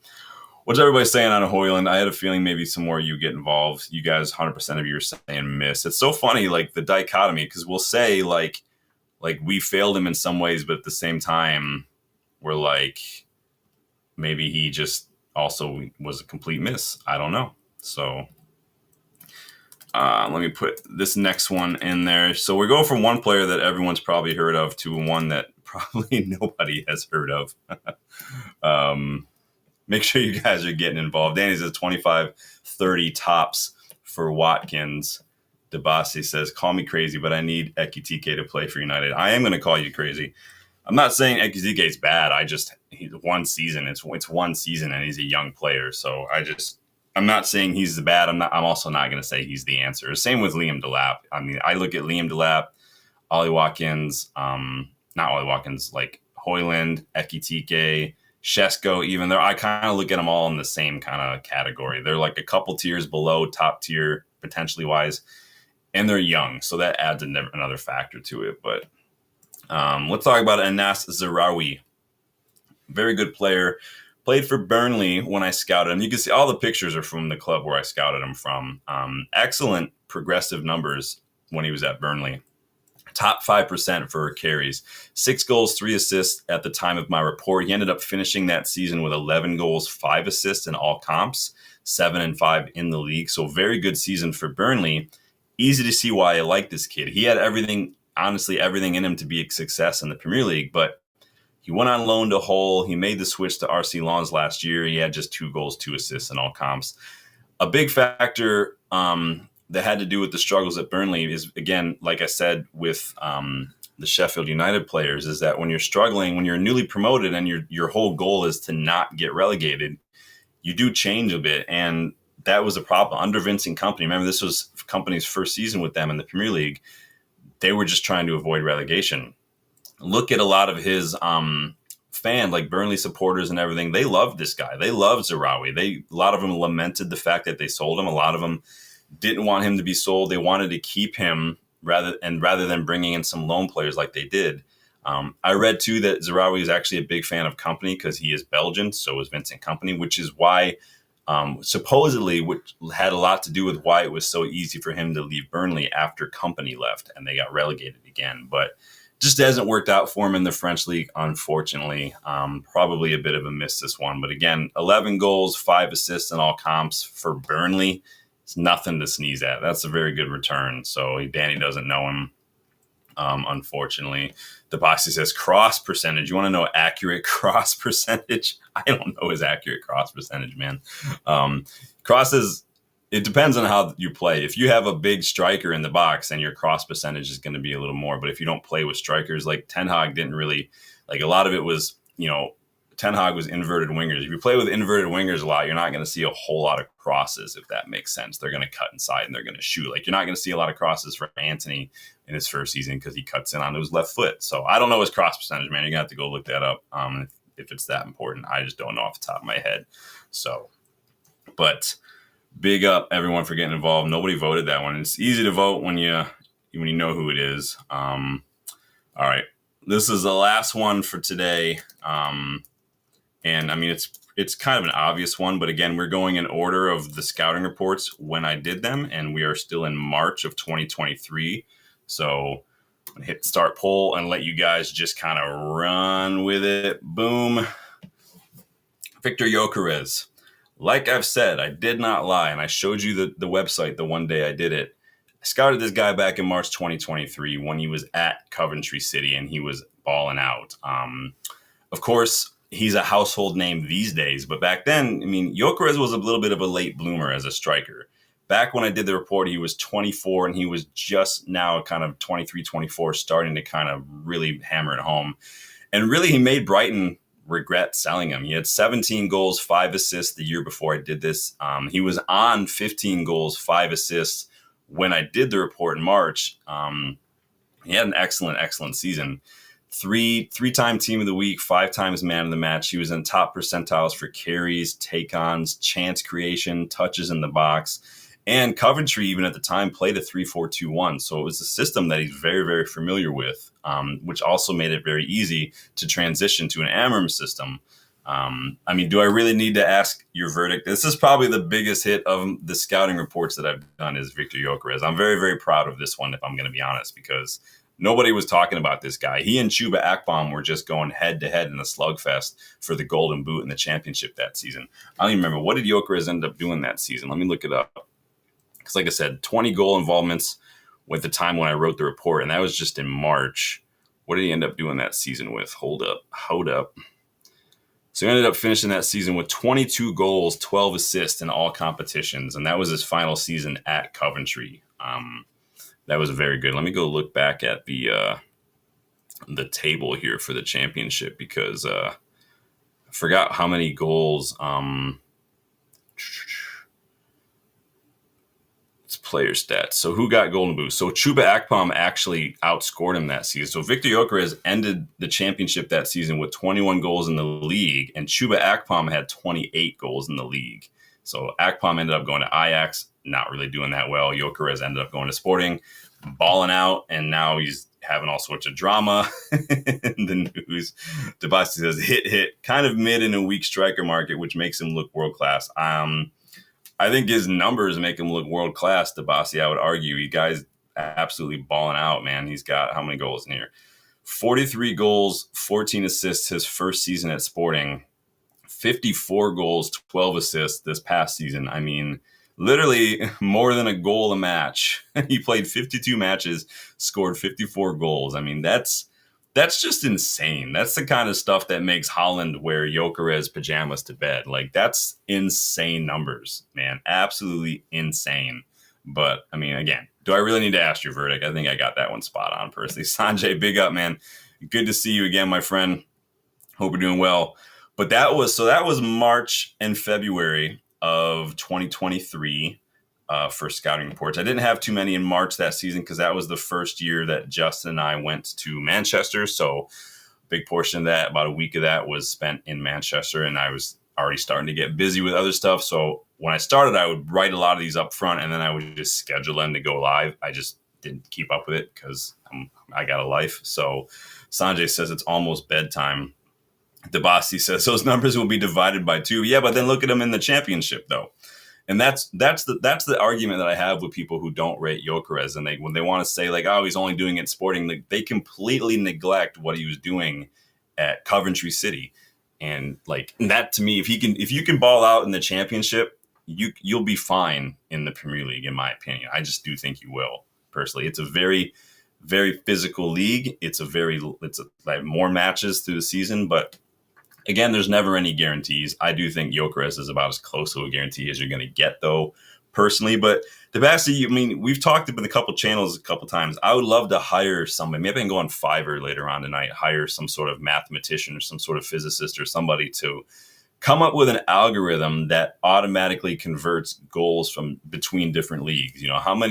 what's everybody saying on Højlund? I had a feeling maybe some more of you get involved. You guys, 100% of you are saying miss. It's so funny, like the dichotomy, because we'll say like we failed him in some ways, but at the same time, we're like, maybe he just also was a complete miss. I don't know. So let me put this next one in there. So we're going from one player that everyone's probably heard of to one that probably nobody has heard of. Make sure you guys are getting involved. Danny's at 25-30 tops for Watkins. Debasi says, call me crazy, but I need Ekitike to play for United. I am going to call you crazy. I'm not saying Ekitike is bad. He's one season. It's one season, and he's a young player. So I'm not saying he's the bad. I'm also not going to say he's the answer. Same with Liam Delap. I mean, I look at Liam Delap, Ollie Watkins, not Ollie Watkins, like Højlund, Ekitike, Shesko, even though I kind of look at them all in the same kind of category. They're like a couple tiers below top tier, potentially wise, and they're young. So that adds another factor to it. But let's talk about Anas Zarawi. Very good player. Played for Burnley when I scouted him. You can see all the pictures are from the club where I scouted him from. Excellent progressive numbers when he was at Burnley. Top 5% for carries. 6 goals, 3 assists at the time of my report. He ended up finishing that season with 11 goals, 5 assists in all comps, 7 and 5 in the league. So very good season for Burnley. Easy to see why I like this kid. He had everything in him to be a success in the Premier League, but He went on loan to Hull. He made the switch to RC Lens last year. He had just 2 goals, 2 assists in all comps. A big factor that had to do with the struggles at Burnley is, again, like I said, with the Sheffield United players, is that when you're struggling, when you're newly promoted and your whole goal is to not get relegated, you do change a bit. And that was a problem under Vincent Kompany. Remember, this was Kompany's first season with them in the Premier League. They were just trying to avoid relegation. Look at a lot of his fans, like Burnley supporters and everything. They loved this guy. They loved Zahawi. A lot of them lamented the fact that they sold him. A lot of them didn't want him to be sold. They wanted to keep him rather than bringing in some loan players like they did. I read too that Zahawi is actually a big fan of Kompany because he is Belgian. So is Vincent Kompany, which is why supposedly, which had a lot to do with why it was so easy for him to leave Burnley after Kompany left and they got relegated again. But just hasn't worked out for him in the French league, unfortunately. Probably a bit of a miss, this one. But again, 11 goals, 5 assists in all comps for Burnley. It's nothing to sneeze at. That's a very good return. So Danny doesn't know him, unfortunately. The box says cross percentage. You want to know accurate cross percentage? I don't know his accurate cross percentage, man. Crosses, it depends on how you play. If you have a big striker in the box, then your cross percentage is going to be a little more. But if you don't play with strikers, like Ten Hag didn't really, like a lot of it was, Ten Hag was inverted wingers. If you play with inverted wingers a lot, you're not going to see a whole lot of crosses, if that makes sense. They're going to cut inside and they're going to shoot. Like, you're not going to see a lot of crosses for Anthony in his first season because he cuts in on his left foot. So I don't know his cross percentage, man. You're going to have to go look that up if it's that important. I just don't know off the top of my head. So, but big up everyone for getting involved. Nobody voted that one. It's easy to vote when you know who it is. All right. This is the last one for today. And I mean, it's kind of an obvious one, but again, we're going in order of the scouting reports when I did them, and we are still in March of 2023. So I'm going to hit start poll and let you guys just kind of run with it. Boom. Victor Gyökeres. Like I've said, I did not lie, and I showed you the website the one day I did it. I scouted this guy back in March 2023 when he was at Coventry City, and he was balling out. Of course, he's a household name these days, but back then, I mean, Gyökeres was a little bit of a late bloomer as a striker. Back when I did the report, he was 24, and he was just now kind of 23, 24, starting to kind of really hammer it home. And really, he made Brighton regret selling him. He had 17 goals, 5 assists the year before I did this. He was on 15 goals, 5 assists when I did the report in March. He had an excellent season. Three-time team of the week, 5 times man of the match. He was in top percentiles for carries, take-ons, chance creation, touches in the box. And Coventry, even at the time, played a 3-4-2-1. So it was a system that he's very, very familiar with, which also made it very easy to transition to an amorim system. I mean, do I really need to ask your verdict? This is probably the biggest hit of the scouting reports that I've done is Victor Gyökeres. I'm very, very proud of this one, if I'm going to be honest, because nobody was talking about this guy. He and Chuba Akpom were just going head-to-head in a slugfest for the Golden Boot in the championship that season. I don't even remember. What did Gyökeres end up doing that season? Let me look it up. Because like I said, 20 goal involvements with the time when I wrote the report, and that was just in March. What did he end up doing that season with? Hold up. So he ended up finishing that season with 22 goals, 12 assists in all competitions, and that was his final season at Coventry. That was very good. Let me go look back at the table here for the championship because I forgot how many goals. It's player stats. So who got Golden Boot? So Chuba Akpom actually outscored him that season. So Victor Gyökeres ended the championship that season with 21 goals in the league, and Chuba Akpom had 28 goals in the league. So Akpom ended up going to Ajax, not really doing that well. Gyökeres ended up going to Sporting, balling out, and now he's having all sorts of drama in the news. Dabasi says hit, kind of mid in a weak striker market, which makes him look world-class. I think his numbers make him look world-class, Dabasi, I would argue. You guys absolutely balling out, man. He's got how many goals in here? 43 goals, 14 assists his first season at Sporting. 54 goals, 12 assists this past season. I mean, literally more than a goal a match. He played 52 matches, scored 54 goals. I mean, that's That's just insane. That's the kind of stuff that makes Holland wear Gyökeres pajamas to bed. Like, that's insane numbers, man. Absolutely insane. But I mean, again, do I really need to ask your verdict? I think I got that one spot on personally. Sanjay, big up, man. Good to see you again, my friend. Hope you're doing well. But that was March and February of 2023 for scouting reports. I didn't have too many in March that season because that was the first year that Justin and I went to Manchester. So big portion of that, about a week of that, was spent in Manchester, and I was already starting to get busy with other stuff. So when I started, I would write a lot of these up front, and then I would just schedule them to go live. I just didn't keep up with it because I got a life. So Sanjay says it's almost bedtime. Debasi says those numbers will be divided by 2. Yeah, but then look at them in the championship, though. And that's the argument that I have with people who don't rate Gyökeres, and when they want to say like, oh, he's only doing it Sporting, like, they completely neglect what he was doing at Coventry City. And like that, to me, if you can ball out in the championship, you'll be fine in the Premier League, in my opinion. I just do think you will, personally. It's a very, very physical league. It's like more matches through the season, but again, there's never any guarantees. I do think Gyökeres is about as close to a guarantee as you're going to get, though, personally. But Debasi, I mean, we've talked about a couple channels a couple times. I would love to hire somebody. Maybe I can go on Fiverr later on tonight, hire some sort of mathematician or some sort of physicist or somebody to come up with an algorithm that automatically converts goals from between different leagues. You know, how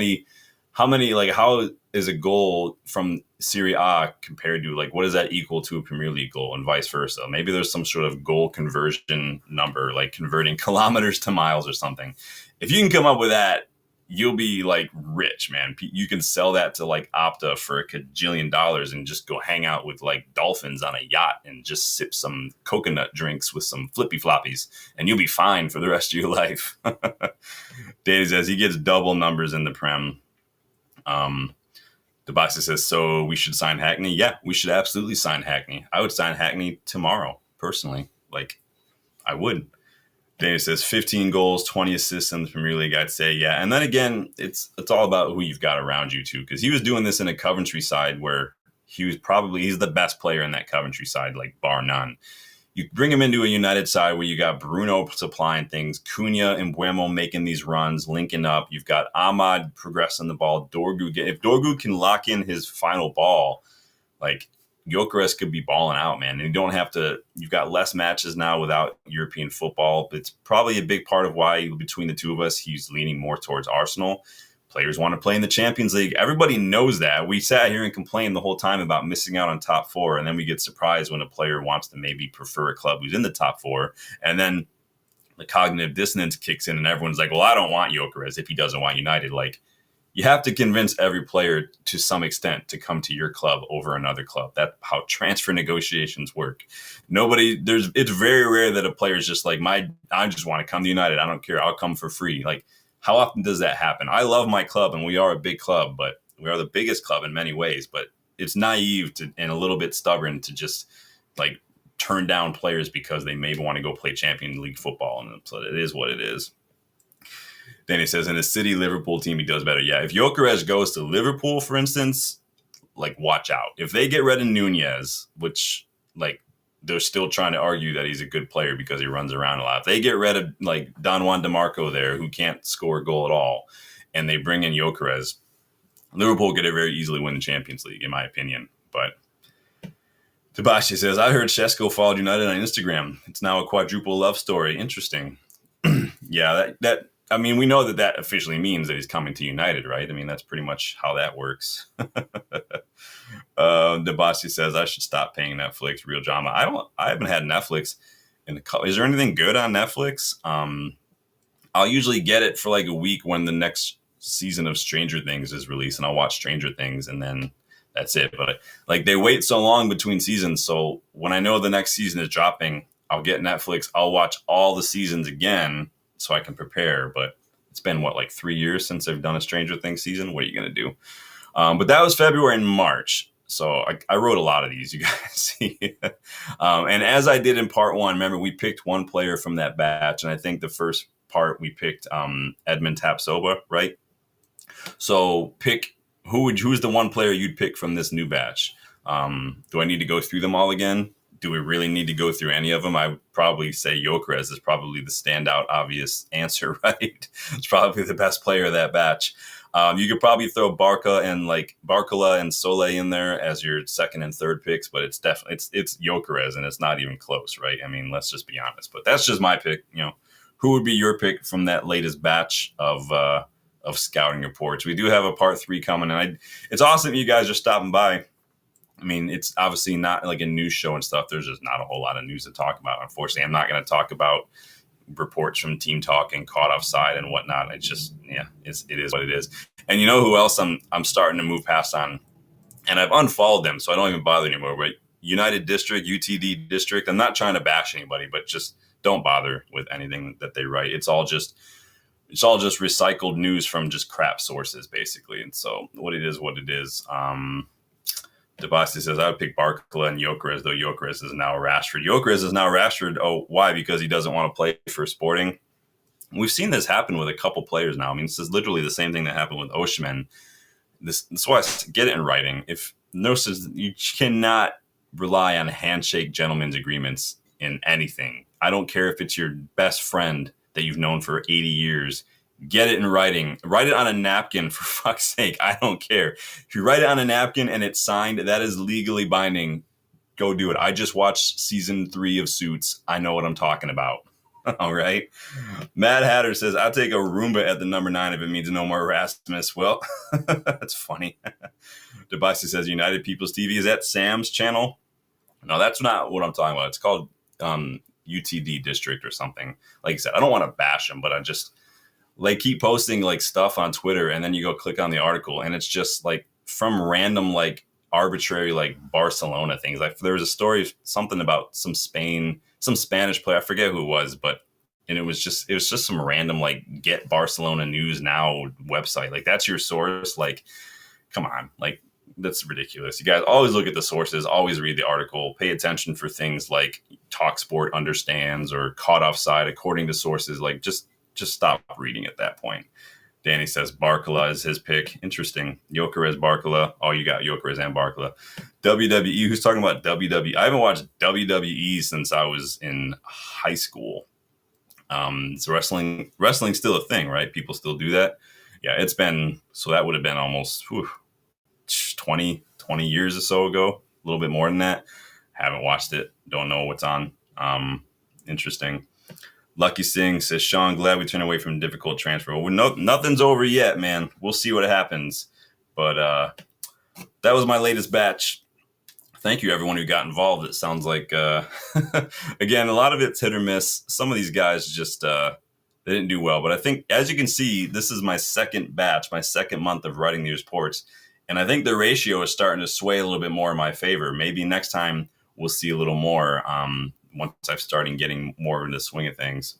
is a goal from Serie A compared to, like, what does that equal to a Premier League goal, and vice versa? Maybe there's some sort of goal conversion number, like converting kilometers to miles or something. If you can come up with that, you'll be like rich, man. You can sell that to like Opta for a cajillion dollars and just go hang out with like dolphins on a yacht and just sip some coconut drinks with some flippy floppies, and you'll be fine for the rest of your life. Dave says he gets double numbers in the Prem. Debasi says, so we should sign Hackney. Yeah, we should absolutely sign Hackney. I would sign Hackney tomorrow, personally. Like, I would. Dana says 15 goals, 20 assists in the Premier League. I'd say, yeah. And then again, it's all about who you've got around you too, because he was doing this in a Coventry side where he's the best player in that Coventry side, like bar none. You bring him into a United side where you got Bruno supplying things, Cunha and Buemo making these runs, linking up. You've got Ahmad progressing the ball. If Dorgu can lock in his final ball, like, Gyökeres could be balling out, man. And you've got less matches now without European football. It's probably a big part of why, between the two of us, he's leaning more towards Arsenal. Players want to play in the Champions League. Everybody knows that. We sat here and complained the whole time about missing out on top 4, and then we get surprised when a player wants to maybe prefer a club who's in the top 4, and then the cognitive dissonance kicks in, and everyone's like, well, I don't want Gyökeres if he doesn't want United. Like, you have to convince every player to some extent to come to your club over another club. That's how transfer negotiations work. It's very rare that a player is just like, I just want to come to United. I don't care. I'll come for free. Like, how often does that happen? I love my club, and we are a big club, but we are the biggest club in many ways. But it's naive and a little bit stubborn to just like turn down players because they maybe want to go play Champions League football. And so it is what it is. Danny says, in a City Liverpool team, he does better. Yeah, if Gyökeres goes to Liverpool, for instance, like, watch out. If they get rid of Nunez, which, like, they're still trying to argue that he's a good player because he runs around a lot. If they get rid of, like, Don Juan DeMarco there, who can't score a goal at all, and they bring in Gyökeres, Liverpool could very easily win the Champions League, in my opinion. But Tabashi says, I heard Shesko followed United on Instagram. It's now a quadruple love story. Interesting. Yeah, that I mean, we know that officially means that he's coming to United, right? I mean, that's pretty much how that works. Debasi says, I should stop paying Netflix. Real drama. I haven't had Netflix is there anything good on Netflix? I'll usually get it for like a week when the next season of Stranger Things is released, and I'll watch Stranger Things, and then that's it. But like, they wait so long between seasons. So when I know the next season is dropping, I'll get Netflix. I'll watch all the seasons again so I can prepare. But it's been, like 3 years since I've done a Stranger Things season. What are you going to do? But that was February and March. So I wrote a lot of these, you guys see. And as I did in part 1, remember, we picked one player from that batch. And I think the first part we picked Edmund Tapsoba, right? So pick who's the one player you'd pick from this new batch? Do I need to go through them all again? Do we really need to go through any of them? I would probably say Gyökeres is probably the standout obvious answer, right? It's probably the best player of that batch. You could probably throw Barcola and Sole in there as your second and third picks, but it's definitely it's Gyökeres, and it's not even close, right? I mean, let's just be honest. But that's just my pick. Who would be your pick from that latest batch of scouting reports? We do have a part 3 coming, and it's awesome you guys are stopping by. I mean, it's obviously not like a news show and stuff. There's just not a whole lot of news to talk about. Unfortunately, I'm not going to talk about reports from Team Talk and caught offside and whatnot. It's just, it is what it is. And you know who else I'm starting to move past on? And I've unfollowed them, so I don't even bother anymore. But United District, UTD District, I'm not trying to bash anybody, but just don't bother with anything that they write. It's all just recycled news from just crap sources, basically. And so what it is. Debasi says, I would pick Barcola and Gyökeres, though Gyökeres is now Rashford. Gyökeres is now Rashford. Oh, why? Because he doesn't want to play for Sporting. We've seen this happen with a couple players now. I mean, this is literally the same thing that happened with Osimhen. That's why I get it in writing. If nurses, you cannot rely on handshake gentlemen's agreements in anything. I don't care if it's your best friend that you've known for 80 years. Get it in writing. Write it on a napkin, for fuck's sake. I don't care. If you write it on a napkin and it's signed, that is legally binding. Go do it. I just watched season 3 of Suits. I know what I'm talking about. All right. Mad Hatter says, I'll take a Roomba at the number 9 if it means no more Erasmus. Well, that's funny. Debasi says, United People's TV. Is that Sam's channel? No, that's not what I'm talking about. It's called UTD District or something. Like I said, I don't want to bash them, but I just keep posting stuff on Twitter, and then you go click on the article, and it's just from random arbitrary Barcelona things. There was a story, something about some Spanish player. I forget who it was, and it was just some random Get Barcelona News Now website. That's your source. Come on, that's ridiculous. You guys always look at the sources, always read the article, pay attention for things like TalkSport understands or caught offside according to sources. Just stop reading at that point. Danny says Barcola is his pick. Interesting. Gyökeres, Barcola. Oh, you got Gyökeres and Barcola. WWE. Who's talking about WWE? I haven't watched WWE since I was in high school. So wrestling's still a thing, right? People still do that. Yeah, it's been, so that would have been almost 20 years or so ago. A little bit more than that. Haven't watched it. Don't know what's on. Interesting. Lucky Singh says, Sean, glad we turned away from difficult transfer. Well, nothing's over yet, man. We'll see what happens. But that was my latest batch. Thank you, everyone who got involved. It sounds like, again, a lot of it's hit or miss. Some of these guys just they didn't do well. But I think, as you can see, this is my second batch, my second month of writing these reports. And I think the ratio is starting to sway a little bit more in my favor. Maybe next time we'll see a little more. Once I've started getting more into the swing of things.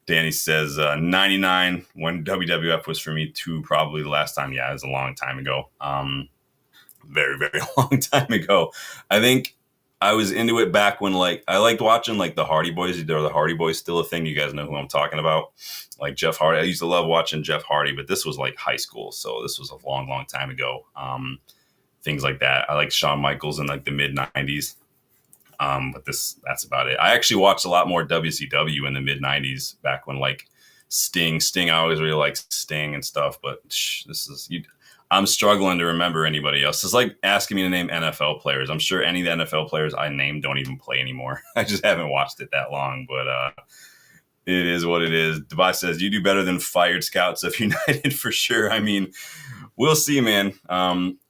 Danny says 99 when WWF was for me too, probably the last time. Yeah, it was a long time ago. Very, very long time ago. I think I was into it back when I liked watching the Hardy Boys. Are the Hardy Boys still a thing? You guys know who I'm talking about? Jeff Hardy. I used to love watching Jeff Hardy, but this was high school. So this was a long, long time ago. Things like that. I like Shawn Michaels in the mid 90s. But that's about it. I actually watched a lot more WCW in the mid 90s back when Sting, I always really liked Sting and stuff, but I'm struggling to remember anybody else. It's like asking me to name NFL players. I'm sure any of the NFL players I named don't even play anymore. I just haven't watched it that long, but it is what it is. Device says, you do better than fired scouts of United for sure. I mean, we'll see, man.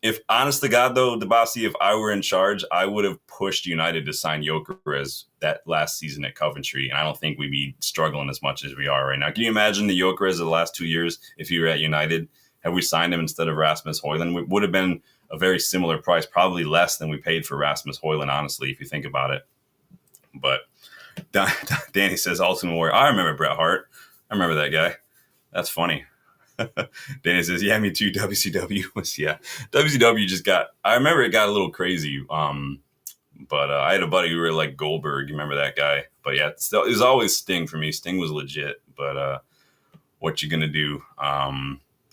If honest to God, though, Debasi, if I were in charge, I would have pushed United to sign Gyökeres that last season at Coventry, and I don't think we'd be struggling as much as we are right now. Can you imagine the Gyökeres of the last 2 years if he were at United? Had we signed him instead of Rasmus Højlund, it would have been a very similar price, probably less than we paid for Rasmus Højlund, honestly, if you think about it. But Danny says, Ultimate Warrior. I remember Bret Hart. I remember that guy. That's funny. Danny says, yeah, me too. WCW was, yeah. WCW just I remember it got a little crazy. But I had a buddy who really liked Goldberg. You remember that guy? But yeah, it was always Sting for me. Sting was legit. But what you going to do?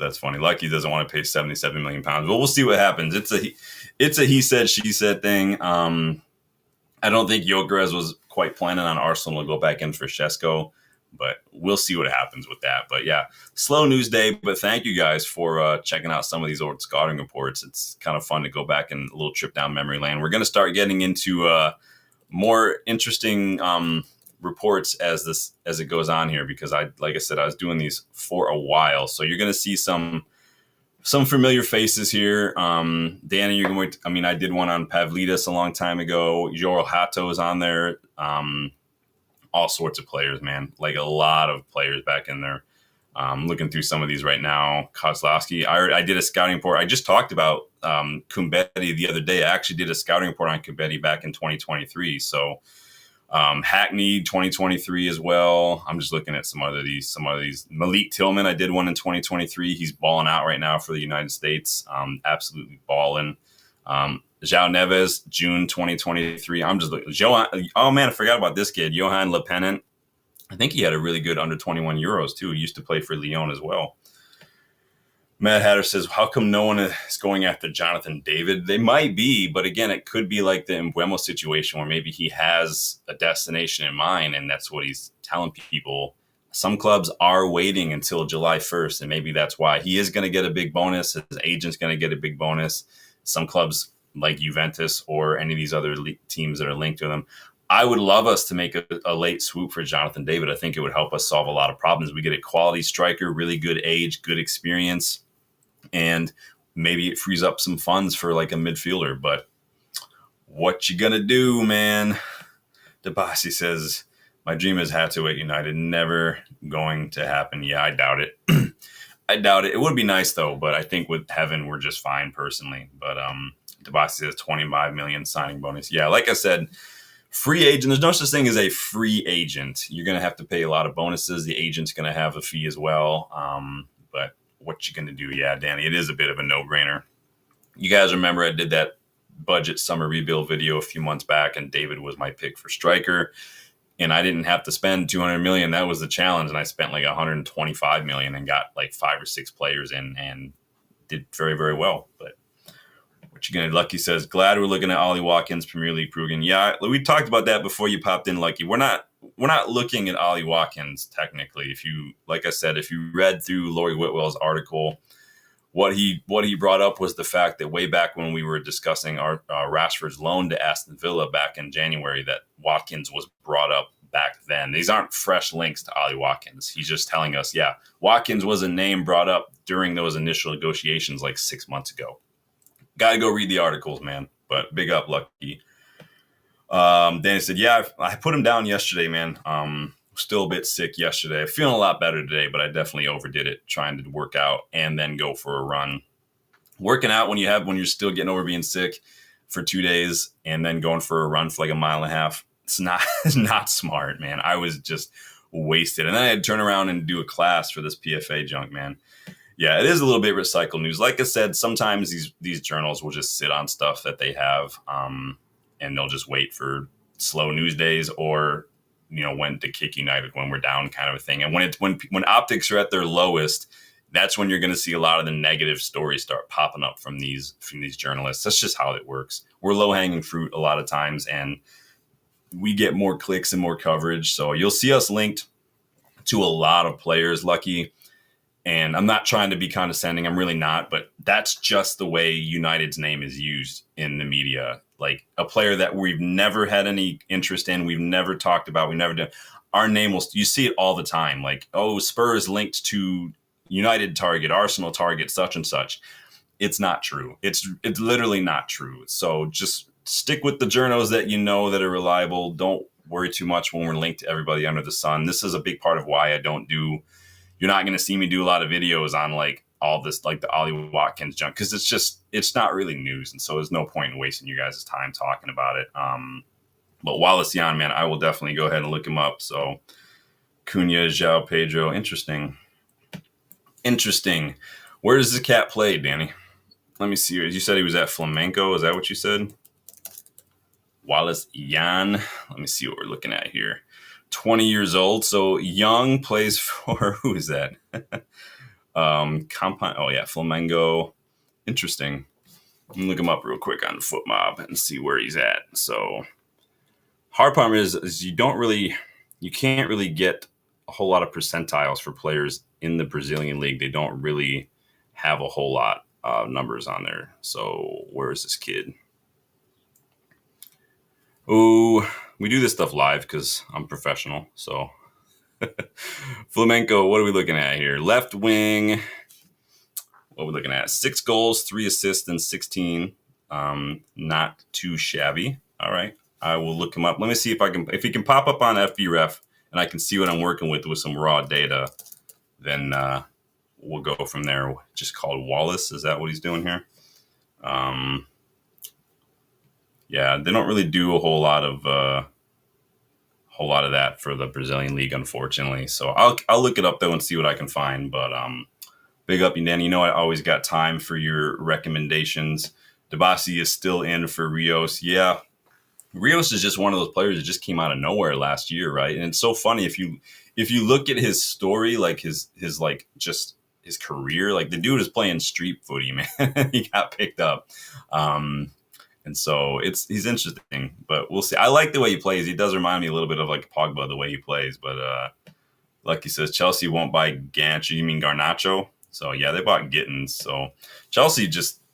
That's funny. Lucky doesn't want to pay 77 million pounds, but we'll see what happens. It's a he said she said thing. I don't think Gyökeres was quite planning on Arsenal to go back in for Šeško, but we'll see what happens with that. But yeah, slow news day. But thank you guys for checking out some of these old scouting reports. It's kind of fun to go back and a little trip down memory lane. We're going to start getting into more interesting reports as it goes on here, because like I said, I was doing these for a while. So you're going to see some familiar faces here. Danny, you're going to, I did one on Pavlidis a long time ago. Joel Hato is on there. All sorts of players, man. Like a lot of players back in there. Looking through some of these right now. Kozlowski. I did a scouting report. I just talked about Kumbedi the other day. I actually did a scouting report on Kumbedi back in 2023. So Hackney 2023 as well. I'm just looking at some other these. Malik Tillman, I did one in 2023. He's balling out right now for the United States. Absolutely balling. João Neves, June 2023. I'm just looking. Oh man, I forgot about this kid, Johan Lepennant. I think he had a really good under 21 Euros too. He used to play for Lyon as well. Matt Hatter says, how come no one is going after Jonathan David? They might be, but again, it could be like the Mbeumo situation where maybe he has a destination in mind and that's what he's telling people. Some clubs are waiting until July 1st, and maybe that's why he is going to get a big bonus. His agent's going to get a big bonus. Some clubs like Juventus or any of these other teams that are linked to them, I would love us to make a late swoop for Jonathan David. I think it would help us solve a lot of problems. We get a quality striker, really good age, good experience, and maybe it frees up some funds for like a midfielder. But what you gonna do, man? Debasi says, my dream is Hato at United. Never going to happen. Yeah, I doubt it. I doubt it. It would be nice though, but I think with Heaven, we're just fine personally. But Debasi says 25 million signing bonus. Yeah, like I said, free agent. There's no such thing as a free agent. You're going to have to pay a lot of bonuses. The agent's going to have a fee as well. But what you going to do? Yeah, Danny, it is a bit of a no-brainer. You guys remember I did that budget summer rebuild video a few months back, and David was my pick for striker. And I didn't have to spend 200 million. That was the challenge. And I spent like 125 million and got like 5 or 6 players in and did very, very well. But what you gonna? Lucky says, glad we're looking at Ollie Watkins, Premier League Prugen. Yeah, we talked about that before you popped in, Lucky. We're not looking at Ollie Watkins technically. If you, like I said, if you read through Laurie Whitwell's article, what he brought up was the fact that way back when we were discussing our Rashford's loan to Aston Villa back in January, that Watkins was brought up back then. These aren't fresh links to Ollie Watkins. He's just telling us, yeah, Watkins was a name brought up during those initial negotiations like 6 months ago. Got to go read the articles, man. But big up, Lucky. Danny said, yeah, I put him down yesterday, man. Still a bit sick yesterday. Feeling a lot better today, but I definitely overdid it trying to work out and then go for a run. Working out when you're still getting over being sick for 2 days and then going for a run for like a mile and a half, it's not smart, man. I was just wasted. And then I had to turn around and do a class for this PFA junk, man. Yeah, it is a little bit recycled news. Like I said, sometimes these journals will just sit on stuff that they have, and they'll just wait for slow news days or, when to kick United when we're down kind of a thing. And when optics are at their lowest, that's when you're going to see a lot of the negative stories start popping up from these journalists. That's just how it works. We're low hanging fruit a lot of times, and we get more clicks and more coverage. So you'll see us linked to a lot of players, Lucky. And I'm not trying to be condescending. I'm really not. But that's just the way United's name is used in the media. Like a player that we've never had any interest in, we've never talked about, we never did. Our name you see it all the time. Like, oh, Spurs linked to United target, Arsenal target, such and such. It's not true. It's literally not true. So just stick with the journos that that are reliable. Don't worry too much when we're linked to everybody under the sun. This is a big part of why I don't do. You're not going to see me do a lot of videos on like all this, like the Ollie Watkins junk, because it's not really news. And so there's no point in wasting you guys' time talking about it. But Wallace Yan, man, I will definitely go ahead and look him up. So Cunha, João Pedro, interesting. Where does this cat play, Danny? Let me see. You said he was at Flamenco. Is that what you said? Wallace Yan. Let me see what we're looking at here. 20 years old, so young, plays for, who is that? Compound. Oh yeah, Flamengo. Interesting. Let me look him up real quick on Foot Mob and see where he's at. So hard part is you can't really get a whole lot of percentiles for players in the Brazilian league. They don't really have a whole lot of numbers on there. So where is this kid? Oh, we do this stuff live because I'm professional. So Flamenco, what are we looking at here? Left wing. What are we looking at? 6 goals, 3 assists, and 16. Not too shabby. All right. I will look him up. Let me see if he can pop up on FBref and I can see what I'm working with some raw data. Then we'll go from there. Just called Wallace. Is that what he's doing here? Yeah, they don't really do a whole lot of that for the Brazilian league, unfortunately. So I'll look it up though and see what I can find. But big up, Danny. You know, I always got time for your recommendations. Debasi is still in for Rios. Yeah, Rios is just one of those players that just came out of nowhere last year, right? And it's so funny if you look at his story, like his like just his career, like the dude is playing street footy, man. He got picked up. And so he's interesting, but we'll see. I like the way he plays. He does remind me a little bit of like Pogba, the way he plays. But like he says, Chelsea won't buy Garnacho. You mean Garnacho? So yeah, they bought Gittins. So Chelsea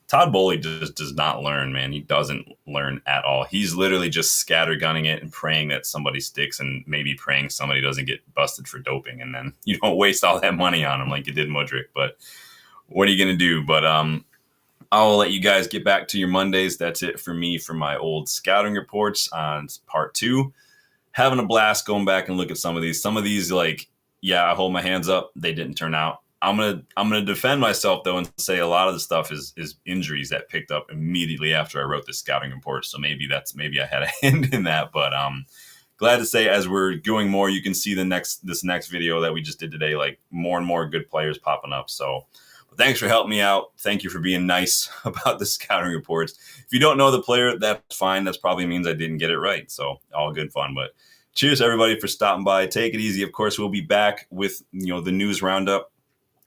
Todd Bowley just does not learn, man. He doesn't learn at all. He's literally just scattergunning it and praying that somebody sticks and maybe praying somebody doesn't get busted for doping. And then you don't waste all that money on him like you did Mudryk. But what are you going to do? But I'll let you guys get back to your Mondays. That's it for me for my old scouting reports on part 2. Having a blast going back and look at some of these. Some of these, like, yeah, I hold my hands up. They didn't turn out. I'm gonna defend myself though and say a lot of the stuff is injuries that picked up immediately after I wrote this scouting report. So maybe I had a hand in that. But glad to say as we're going more, you can see this next video that we just did today, like more and more good players popping up. So thanks for helping me out. Thank you for being nice about the scouting reports. If you don't know the player, that's fine. That probably means I didn't get it right. So all good fun. But cheers everybody for stopping by. Take it easy. Of course, we'll be back with the news roundup.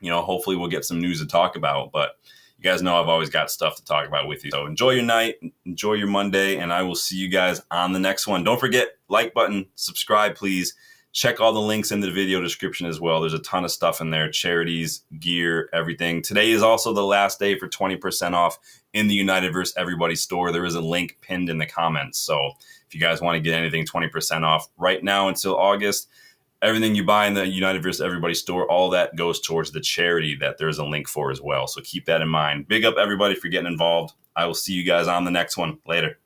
Hopefully we'll get some news to talk about, but you guys know I've always got stuff to talk about with you. So enjoy your night, enjoy your Monday, and I will see you guys on the next one. Don't forget, like button, subscribe, please. Check all the links in the video description as well. There's a ton of stuff in there, charities, gear, everything. Today is also the last day for 20% off in the United vs. Everybody store. There is a link pinned in the comments. So if you guys want to get anything 20% off right now until August, everything you buy in the United vs. Everybody store, all that goes towards the charity that there's a link for as well. So keep that in mind. Big up everybody for getting involved. I will see you guys on the next one. Later.